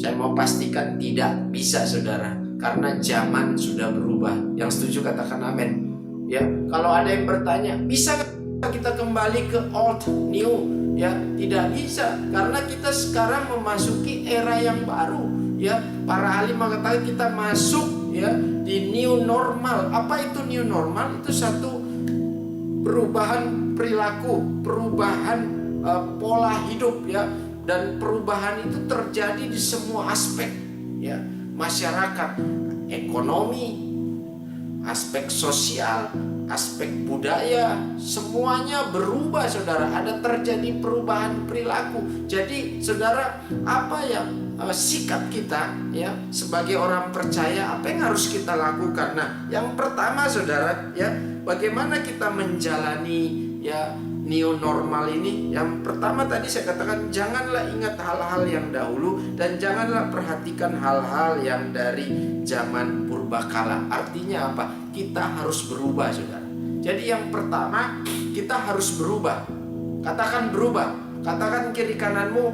Saya mau pastikan tidak bisa, saudara. Karena zaman sudah berubah. Yang setuju katakan amin. Ya, kalau ada yang bertanya, bisa kita kembali ke old new? Ya, tidak bisa karena kita sekarang memasuki era yang baru. Ya, para ahli mengatakan kita masuk ya di new normal. Apa itu new normal? Itu satu perubahan perilaku, perubahan pola hidup ya, dan perubahan itu terjadi di semua aspek ya. Masyarakat, ekonomi, aspek sosial, aspek budaya, semuanya berubah, saudara. Ada terjadi perubahan perilaku. Jadi, saudara, apa yang sikap kita ya sebagai orang percaya, apa yang harus kita lakukan? Nah, yang pertama, saudara, ya, bagaimana kita menjalani ya new normal ini? Yang pertama tadi saya katakan, janganlah ingat hal-hal yang dahulu dan janganlah perhatikan hal-hal yang dari zaman purbakala. Artinya apa? Kita harus berubah, saudara. Jadi yang pertama, kita harus berubah. Katakan berubah. Katakan kiri kananmu,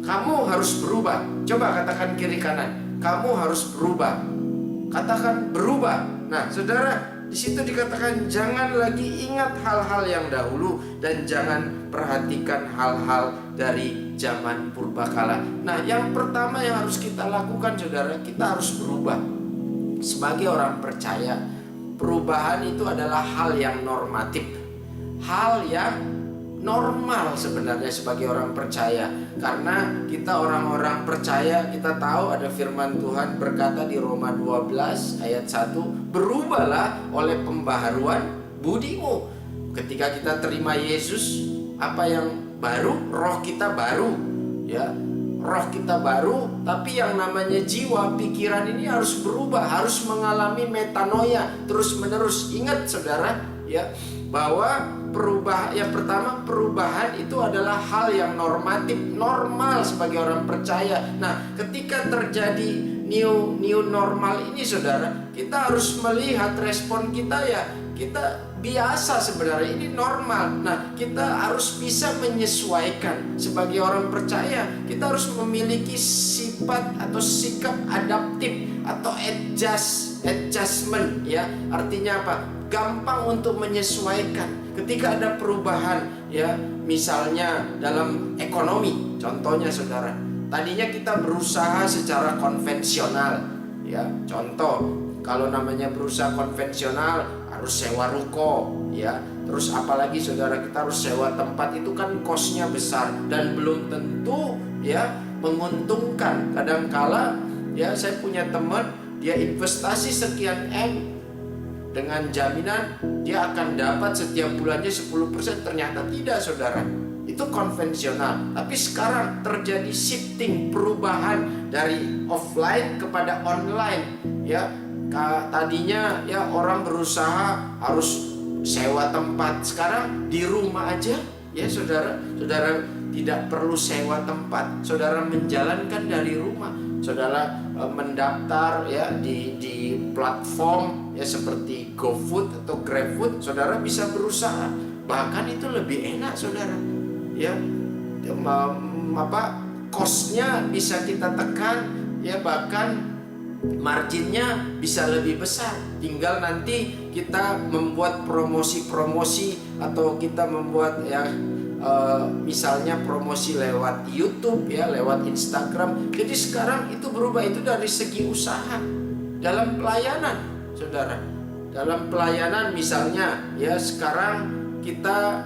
kamu harus berubah. Coba katakan kiri kanan, kamu harus berubah. Katakan berubah. Nah, saudara, di situ dikatakan jangan lagi ingat hal-hal yang dahulu dan jangan perhatikan hal-hal dari zaman purbakala. Nah, yang pertama yang harus kita lakukan, saudara, kita harus berubah. Sebagai orang percaya, perubahan itu adalah hal yang normatif, hal yang normal sebenarnya sebagai orang percaya. Karena kita orang-orang percaya, kita tahu ada firman Tuhan berkata di Roma 12 ayat 1, berubahlah oleh pembaharuan budimu. Ketika kita terima Yesus, apa yang baru? Roh kita baru ya. Roh kita baru, tapi yang namanya jiwa, pikiran ini harus berubah, harus mengalami metanoia terus menerus. Ingat saudara ya, bahwa yang pertama, perubahan itu adalah hal yang normatif, normal sebagai orang percaya. Nah, ketika terjadi new normal ini, saudara, kita harus melihat respon kita ya. Kita biasa sebenarnya, ini normal. Nah, kita harus bisa menyesuaikan. Sebagai orang percaya, kita harus memiliki sifat atau sikap adaptif atau adjustment ya. Artinya apa? Gampang untuk menyesuaikan ketika ada perubahan ya. Misalnya dalam ekonomi, contohnya saudara, tadinya kita berusaha secara konvensional ya. Contoh, kalau namanya berusaha konvensional harus sewa ruko ya. Terus apalagi saudara, kita harus sewa tempat, itu kan kosnya besar dan belum tentu ya menguntungkan. Kadangkala ya, saya punya teman, dia investasi sekian M dengan jaminan dia akan dapat setiap bulannya 10%, ternyata tidak saudara. Itu konvensional. Tapi sekarang terjadi shifting, perubahan dari offline kepada online ya. Tadinya ya orang berusaha harus sewa tempat, sekarang di rumah aja ya saudara. Saudara tidak perlu sewa tempat, saudara menjalankan dari rumah. Saudara mendaftar ya di platform ya seperti GoFood atau GrabFood, saudara bisa berusaha. Bahkan itu lebih enak saudara ya. Cost-nya bisa kita tekan ya, bahkan marginnya bisa lebih besar. Tinggal nanti kita membuat promosi-promosi atau kita membuat ya misalnya promosi lewat YouTube ya, lewat Instagram. Jadi sekarang itu berubah, itu dari segi usaha. Dalam pelayanan saudara, dalam pelayanan misalnya ya, sekarang kita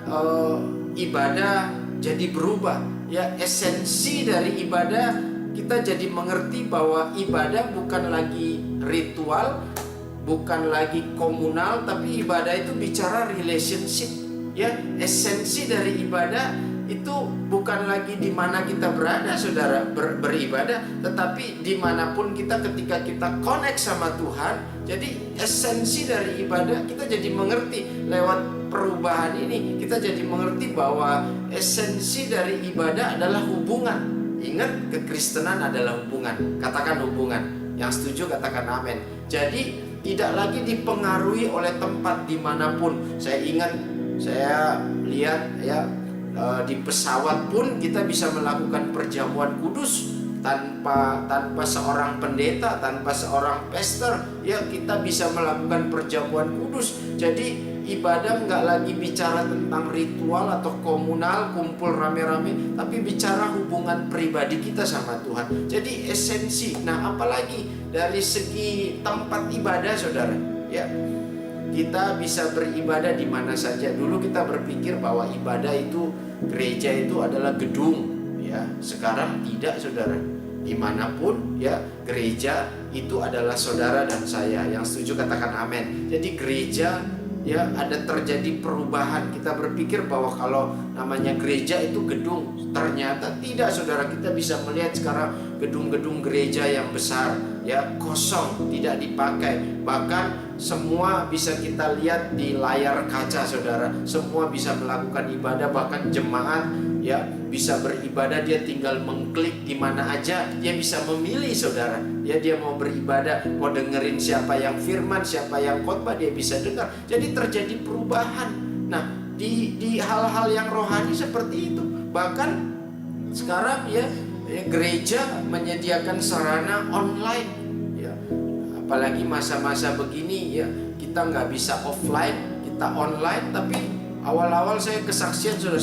ibadah jadi berubah ya. Esensi dari ibadah, kita jadi mengerti bahwa ibadah bukan lagi ritual, bukan lagi komunal, tapi ibadah itu bicara relationship ya. Esensi dari ibadah itu bukan lagi di mana kita berada saudara beribadah, tetapi dimanapun kita ketika kita connect sama Tuhan. Jadi esensi dari ibadah kita jadi mengerti lewat perubahan ini. Kita jadi mengerti bahwa esensi dari ibadah adalah hubungan. Ingat, kekristenan adalah hubungan. Katakan hubungan. Yang setuju katakan amin. Jadi tidak lagi dipengaruhi oleh tempat dimanapun. Saya ingat, saya lihat ya, di pesawat pun kita bisa melakukan perjamuan kudus tanpa seorang pendeta, tanpa seorang pastor ya, kita bisa melakukan perjamuan kudus. Jadi ibadah nggak lagi bicara tentang ritual atau komunal, kumpul rame-rame, tapi bicara hubungan pribadi kita sama Tuhan. Jadi esensi. Nah, apalagi dari segi tempat ibadah saudara ya, kita bisa beribadah di mana saja. Dulu kita berpikir bahwa ibadah itu, gereja itu adalah gedung ya. Sekarang tidak saudara. Dimanapun ya, gereja itu adalah saudara dan saya. Yang setuju katakan amin. Jadi gereja ya, ada terjadi perubahan. Kita berpikir bahwa kalau namanya gereja itu gedung, ternyata tidak saudara. Kita bisa melihat sekarang gedung-gedung gereja yang besar ya, kosong, tidak dipakai. Bahkan semua bisa kita lihat di layar kaca saudara. Semua bisa melakukan ibadah, bahkan jemaat ya bisa beribadah. Dia tinggal mengklik di mana aja, dia bisa memilih saudara ya. Dia mau beribadah, mau dengerin siapa yang firman, siapa yang khotbah, dia bisa dengar. Jadi terjadi perubahan. Nah, di hal-hal yang rohani seperti itu. Bahkan sekarang ya, gereja menyediakan sarana online ya. Apalagi masa-masa begini ya, kita nggak bisa offline, kita online. Tapi awal-awal saya kesaksian sudah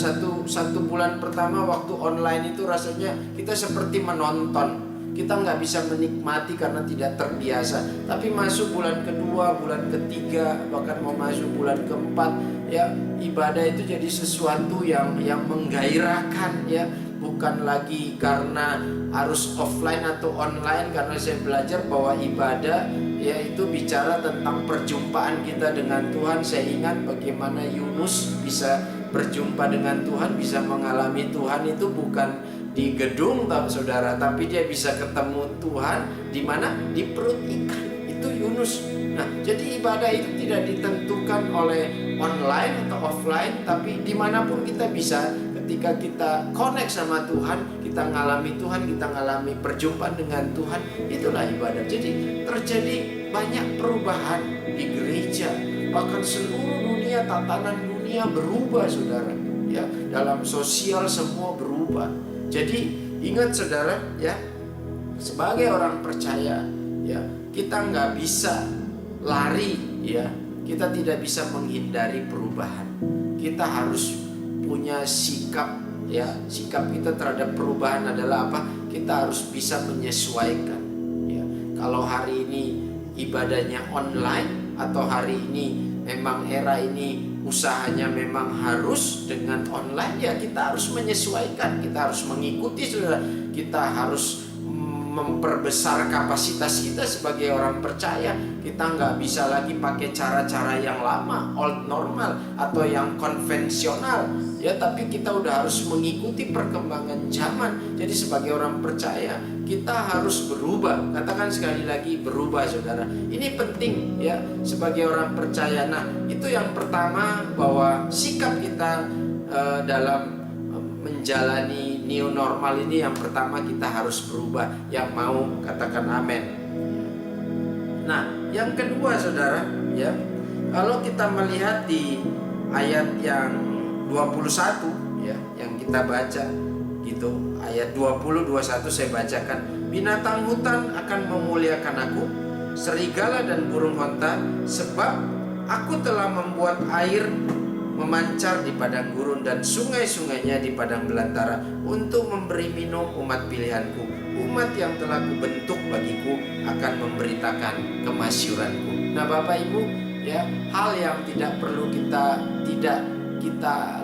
satu bulan pertama waktu online itu rasanya kita seperti menonton. Kita nggak bisa menikmati karena tidak terbiasa. Tapi masuk bulan kedua, bulan ketiga, bahkan mau masuk bulan keempat ya, ibadah itu jadi sesuatu yang menggairahkan ya. Bukan lagi karena harus offline atau online, karena saya belajar bahwa ibadah ya itu bicara tentang perjumpaan kita dengan Tuhan. Saya ingat bagaimana Yunus bisa berjumpa dengan Tuhan, bisa mengalami Tuhan itu bukan di gedung saudara, tapi dia bisa ketemu Tuhan di mana? Di perut ikan. Itu Yunus. Nah, jadi ibadah itu tidak ditentukan oleh online atau offline, tapi dimanapun kita bisa. Ketika kita connect sama Tuhan, kita ngalami Tuhan, kita ngalami perjumpaan dengan Tuhan, itulah ibadah. Jadi terjadi banyak perubahan di gereja, bahkan seluruh dunia dunia, tatanan dunia berubah, saudara. Ya, dalam sosial semua berubah. Jadi ingat saudara, ya, sebagai orang percaya, ya, kita nggak bisa lari, ya, kita tidak bisa menghindari perubahan. Kita harus punya sikap, ya, sikap kita terhadap perubahan adalah apa? Kita harus bisa menyesuaikan. Ya, kalau hari ini ibadahnya online atau hari ini memang era ini usahanya memang harus dengan online, ya kita harus menyesuaikan, kita harus mengikuti, saudara. Kita harus memperbesar kapasitas kita sebagai orang percaya. Kita nggak bisa lagi pakai cara-cara yang lama, old normal atau yang konvensional, ya, tapi kita udah harus mengikuti perkembangan zaman. Jadi sebagai orang percaya kita harus berubah. Katakan sekali lagi, berubah, saudara. Ini penting, ya, sebagai orang percaya. Nah, itu yang pertama, bahwa sikap kita dalam menjalani new normal ini, yang pertama kita harus berubah. Yang mau katakan amin. Nah, yang kedua, saudara, ya, kalau kita melihat di ayat yang 21, ya, yang kita baca gitu, ayat 20-21 saya bacakan. Binatang hutan akan memuliakan aku, serigala dan burung onta, sebab aku telah membuat air memancar di padang gurun dan sungai-sungainya di padang belantara untuk memberi minum umat pilihanku. Umat yang telah kubentuk bagiku akan memberitakan kemasyuranku. Nah, Bapak Ibu, ya, hal yang tidak perlu kita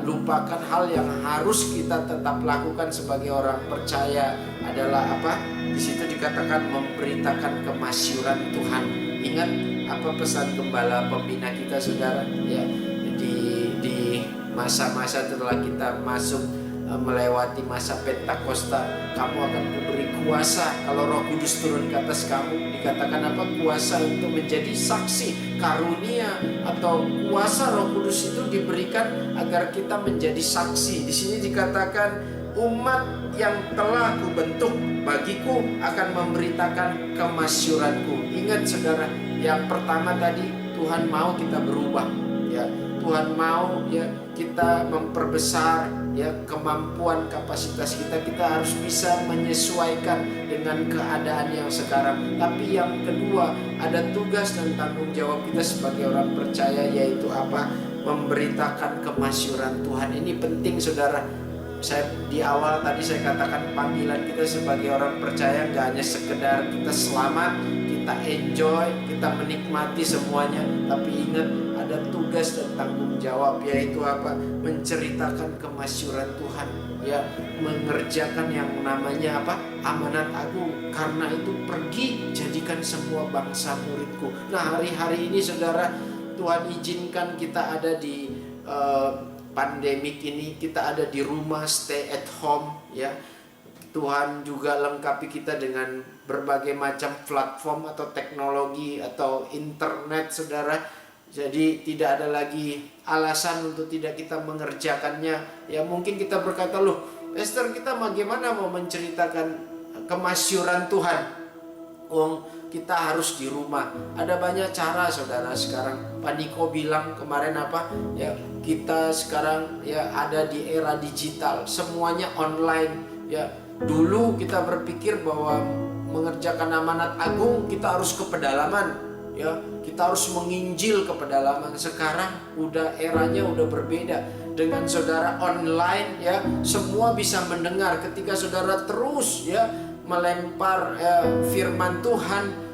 lupakan, hal yang harus kita tetap lakukan sebagai orang percaya adalah apa? Di situ dikatakan memberitakan kemasyuran Tuhan. Ingat apa pesan gembala pembina kita, saudara? Ya, di masa-masa setelah kita masuk melewati masa Pentakosta, kamu akan diberi kuasa kalau Roh Kudus turun ke atas kamu. Dikatakan apa? Kuasa untuk menjadi saksi. Karunia atau kuasa Roh Kudus itu diberikan agar kita menjadi saksi. Di sini dikatakan umat yang telah kubentuk bagiku akan memberitakan kemasyuranku. Ingat, saudara, yang pertama tadi, Tuhan mau kita berubah, ya. Tuhan mau, ya, kita memperbesar, ya, kemampuan kapasitas kita. Kita harus bisa menyesuaikan dengan keadaan yang sekarang. Tapi yang kedua, ada tugas dan tanggung jawab kita sebagai orang percaya, yaitu apa? Memberitakan kemasyuran Tuhan. Ini penting, saudara. Saya di awal tadi saya katakan panggilan kita sebagai orang percaya nggak hanya sekedar kita selamat, kita enjoy, kita menikmati semuanya, tapi ingat ada tugas dan tanggung jawab, yaitu apa? Menceritakan kemasyuran Tuhan, ya, mengerjakan yang namanya apa? Amanat agung. Karena itu pergi jadikan semua bangsa muridku. Nah, hari-hari ini, saudara, Tuhan izinkan kita ada di pandemik ini, kita ada di rumah, stay at home, ya. Tuhan juga lengkapi kita dengan berbagai macam platform atau teknologi atau internet, saudara. Jadi tidak ada lagi alasan untuk tidak kita mengerjakannya. Ya, mungkin kita berkata, loh, Pastor, kita bagaimana mau menceritakan kemasyuran Tuhan? Kita harus di rumah. Ada banyak cara, saudara. Sekarang Pak Niko bilang kemarin apa? Ya, kita sekarang, ya, ada di era digital, semuanya online, ya. Dulu kita berpikir bahwa mengerjakan amanat agung kita harus ke pedalaman, ya, kita harus menginjil ke pedalaman. Sekarang udah eranya udah berbeda. Dengan saudara online, ya, semua bisa mendengar. Ketika saudara terus, ya, melempar firman Tuhan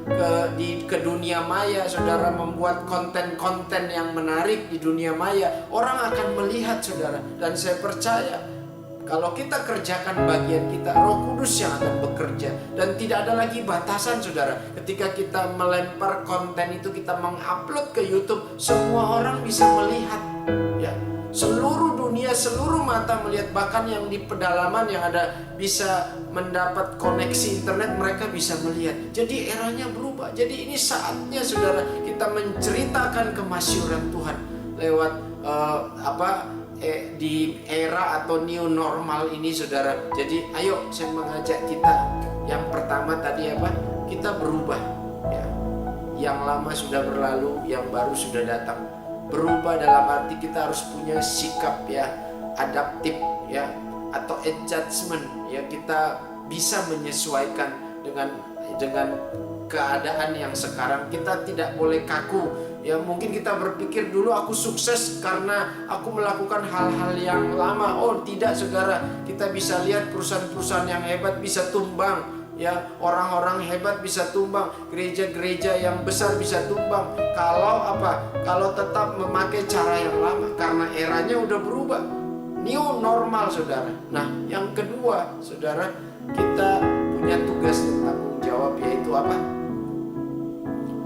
ke dunia maya, saudara membuat konten-konten yang menarik di dunia maya, orang akan melihat, saudara. Dan saya percaya kalau kita kerjakan bagian kita, Roh Kudus yang akan bekerja. Dan tidak ada lagi batasan, saudara. Ketika kita melempar konten itu, kita mengupload ke YouTube, semua orang bisa melihat, ya. Seluruh dunia, seluruh mata melihat. Bahkan yang di pedalaman yang ada bisa mendapat koneksi internet, mereka bisa melihat. Jadi eranya berubah. Jadi ini saatnya, saudara, kita menceritakan kemasyuran Tuhan lewat di era atau new normal ini, saudara. Jadi ayo, saya mengajak kita. Yang pertama tadi apa? Kita berubah, ya. Yang lama sudah berlalu, yang baru sudah datang. Berubah dalam arti kita harus punya sikap ya, adaptif ya, atau adjustment ya, kita bisa menyesuaikan dengan keadaan yang sekarang. Kita tidak boleh kaku ya. Mungkin kita berpikir dulu aku sukses karena aku melakukan hal-hal yang lama. Oh tidak saudara, kita bisa lihat perusahaan-perusahaan yang hebat bisa tumbang ya, orang-orang hebat bisa tumbang, gereja-gereja yang besar bisa tumbang. Kalau apa? Kalau tetap memakai cara yang lama, karena eranya udah berubah, new normal saudara. Nah yang kedua saudara, kita punya tugas dan tanggung jawab, yaitu apa?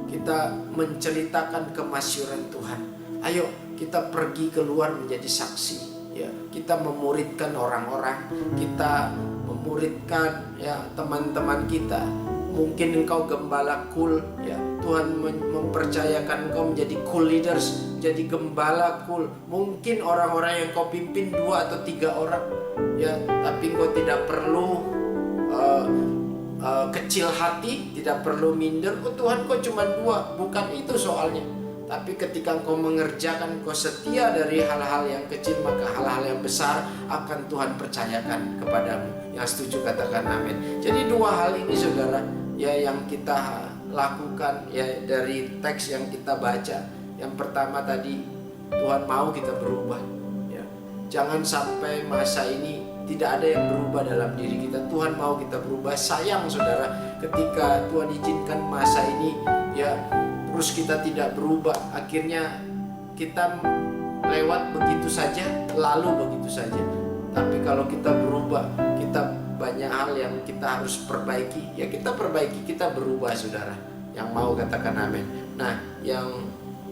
Kita menceritakan kemasyuran Tuhan. Ayo kita pergi keluar menjadi saksi ya. Kita memuridkan orang-orang, kita memuridkan ya teman-teman kita. Mungkin engkau gembala cool ya, Tuhan mempercayakan engkau menjadi cool leaders, jadi gembala cool. Mungkin orang-orang yang kau pimpin 2 atau 3 orang ya, tapi engkau tidak perlu kecil hati, tidak perlu minder. Oh Tuhan kok cuma 2, bukan itu soalnya. Tapi ketika engkau mengerjakan, engkau setia dari hal-hal yang kecil, maka hal-hal yang besar akan Tuhan percayakan kepadamu. Yang setuju katakan amin. Jadi 2 hal ini saudara ya yang kita lakukan ya dari teks yang kita baca. Yang pertama tadi, Tuhan mau kita berubah ya. Jangan sampai masa ini tidak ada yang berubah dalam diri kita. Tuhan mau kita berubah. Sayang saudara, ketika Tuhan izinkan masa ini ya, terus kita tidak berubah, akhirnya kita lewat begitu saja, lalu begitu saja. Tapi kalau kita berubah, kita banyak hal yang kita harus perbaiki. Ya kita perbaiki, kita berubah saudara. Yang mau katakan amin. Nah yang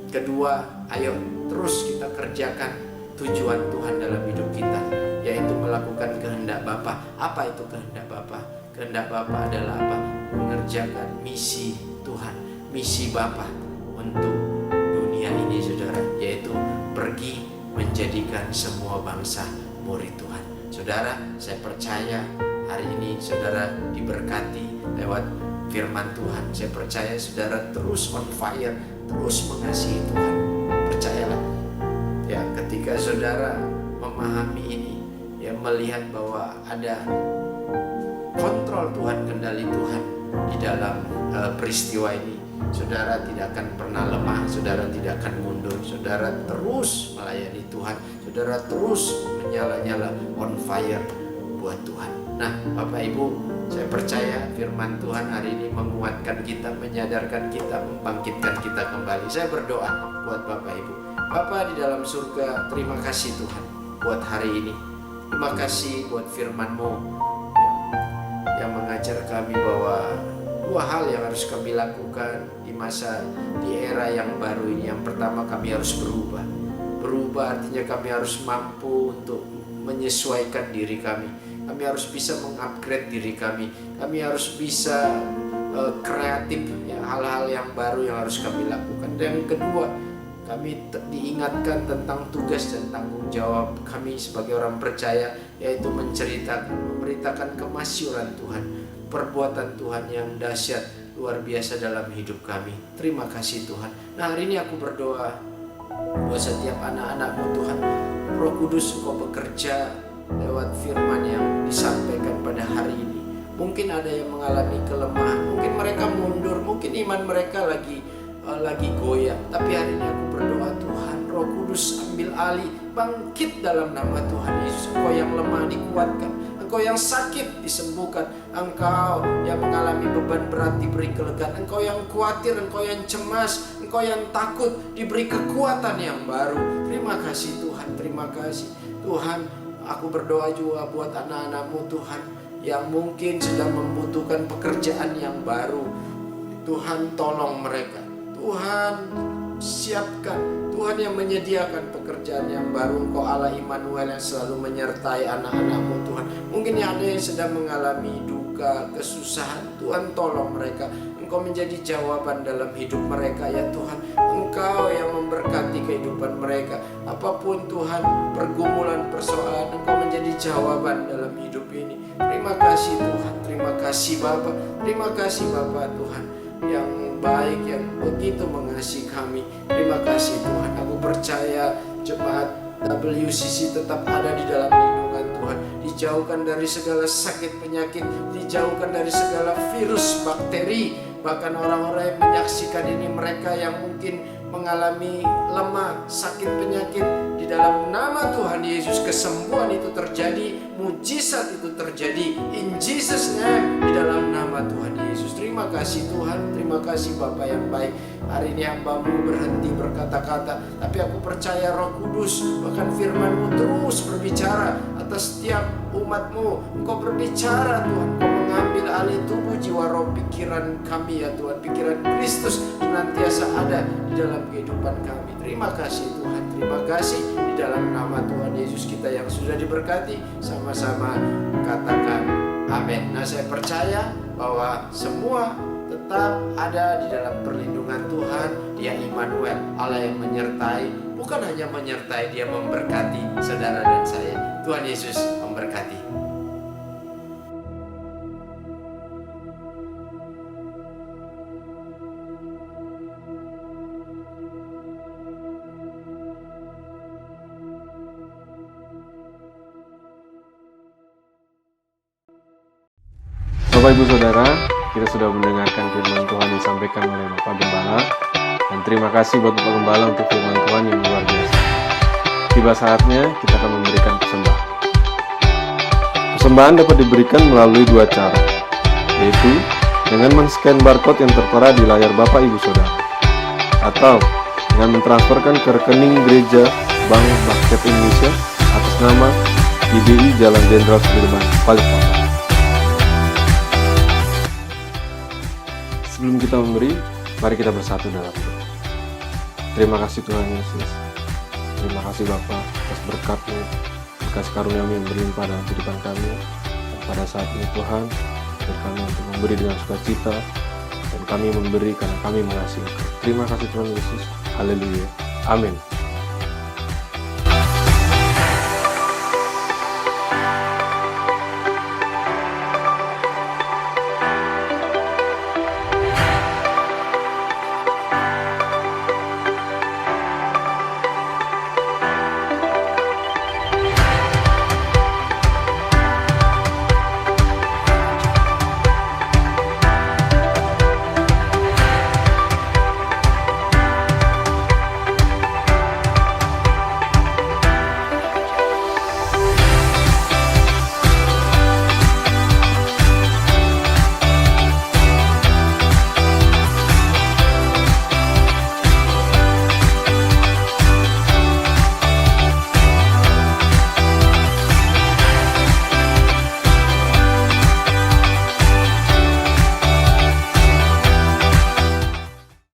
kedua, ayo terus kita kerjakan tujuan Tuhan dalam hidup kita, yaitu melakukan kehendak Bapa. Apa itu kehendak Bapa? Kehendak Bapa adalah apa? Mengerjakan misi Tuhan, misi Bapa untuk dunia ini saudara, yaitu pergi menjadikan semua bangsa murid Tuhan. Saudara, saya percaya hari ini saudara diberkati lewat firman Tuhan. Saya percaya saudara terus on fire, terus mengasihi Tuhan. Percayalah ya, ketika saudara memahami ini ya, melihat bahwa ada kontrol Tuhan, kendali Tuhan di dalam peristiwa ini, saudara tidak akan pernah lemah, saudara tidak akan mundur, saudara terus melayani Tuhan, saudara terus menyala-nyala on fire buat Tuhan. Nah Bapak Ibu, saya percaya firman Tuhan hari ini menguatkan kita, menyadarkan kita, membangkitkan kita kembali. Saya berdoa buat Bapak Ibu. Bapa di dalam surga, terima kasih Tuhan buat hari ini. Terima kasih buat firman-Mu yang mengajar kami bahwa 2 hal yang harus kami lakukan di era yang baru ini. Yang pertama, kami harus berubah. Berubah artinya kami harus mampu untuk menyesuaikan diri kami. Kami harus bisa mengupgrade diri kami. Kami harus bisa kreatif ya, hal-hal yang baru yang harus kami lakukan. Dan yang kedua, kami diingatkan tentang tugas dan tanggung jawab kami sebagai orang percaya, yaitu memberitakan kemasyuran Tuhan, perbuatan Tuhan yang dahsyat luar biasa dalam hidup kami. Terima kasih Tuhan. Nah hari ini aku berdoa buat setiap anak-anak-Mu Tuhan. Roh Kudus Engkau bekerja lewat firman yang disampaikan pada hari ini. Mungkin ada yang mengalami kelemahan, mungkin mereka mundur, mungkin iman mereka lagi goyah. Tapi hari ini aku berdoa Tuhan, Roh Kudus ambil alih, bangkit dalam nama Tuhan Yesus. Engkau yang lemah dikuatkan, Engkau yang sakit disembuhkan, Engkau yang mengalami beban berat diberi kelegaan, Engkau yang khawatir, Engkau yang cemas, Engkau yang takut diberi kekuatan yang baru. Terima kasih Tuhan, terima kasih Tuhan. Aku berdoa juga buat anak-anak-Mu Tuhan yang mungkin sedang membutuhkan pekerjaan yang baru. Tuhan tolong mereka, Tuhan siapkan, Tuhan yang menyediakan pekerjaan yang baru. Engkau Allah Immanuel yang selalu menyertai anak-anak-Mu Tuhan. Mungkin ada yang sedang mengalami duka, kesusahan, Tuhan tolong mereka. Engkau menjadi jawaban dalam hidup mereka ya Tuhan. Engkau yang memberkati kehidupan mereka. Apapun Tuhan pergumulan, persoalan, Engkau menjadi jawaban dalam hidup ini. Terima kasih Tuhan, terima kasih Bapa, terima kasih Bapa Tuhan. yang baik, yang begitu mengasihi kami. Terima kasih Tuhan. Aku percaya jemaat WCC tetap ada di dalam lindungan Tuhan, dijauhkan dari segala sakit penyakit, dijauhkan dari segala virus, bakteri. Bahkan orang-orang yang menyaksikan ini, mereka yang mungkin mengalami lemah, sakit penyakit, di dalam nama Tuhan Yesus kesembuhan itu terjadi, mujizat itu terjadi, in Jesus name, di dalam nama Tuhan Yesus. Terima kasih Tuhan, terima kasih Bapa yang baik. Hari ini hamba-Mu berhenti berkata-kata, tapi aku percaya Roh Kudus, bahkan firman-Mu terus berbicara atas setiap umat-Mu. Engkau berbicara Tuhan, Engkau mengambil alih tubuh, jiwa, roh, pikiran kami ya Tuhan. Pikiran Kristus senantiasa ada di dalam kehidupan kami. Terima kasih Tuhan, terima kasih. Di dalam nama Tuhan Yesus kita yang sudah diberkati, sama-sama katakan amin. Nah, saya percaya bahwa semua tetap ada di dalam perlindungan Tuhan. Dia Immanuel, Allah yang menyertai. Bukan hanya menyertai, Dia memberkati saudara dan saya. Tuhan Yesus memberkati. Bapak Ibu Saudara, kita sudah mendengarkan firman Tuhan yang disampaikan oleh Bapak Gembala. Dan terima kasih buat Bapak Gembala untuk firman Tuhan yang luar biasa. Tiba saatnya kita akan memberikan persembahan. Persembahan dapat diberikan melalui dua cara, yaitu dengan men-scan barcode yang tertera di layar Bapak Ibu Saudara, atau dengan mentransferkan ke rekening Gereja Bank Rakyat Indonesia atas nama GBI Jalan Jenderal Sudirman, Balikpapan. Sebelum kita memberi, mari kita bersatu dalam doa. Terima kasih Tuhan Yesus. Terima kasih Bapa atas berkat-Mu, kasih karunia-Mu yang berlimpah dalam kehidupan kami. Dan pada saat ini Tuhan, dan kami untuk memberi dengan sukacita, dan kami memberi karena kami mengasihi Engkau. Terima kasih Tuhan Yesus. Haleluya. Amin.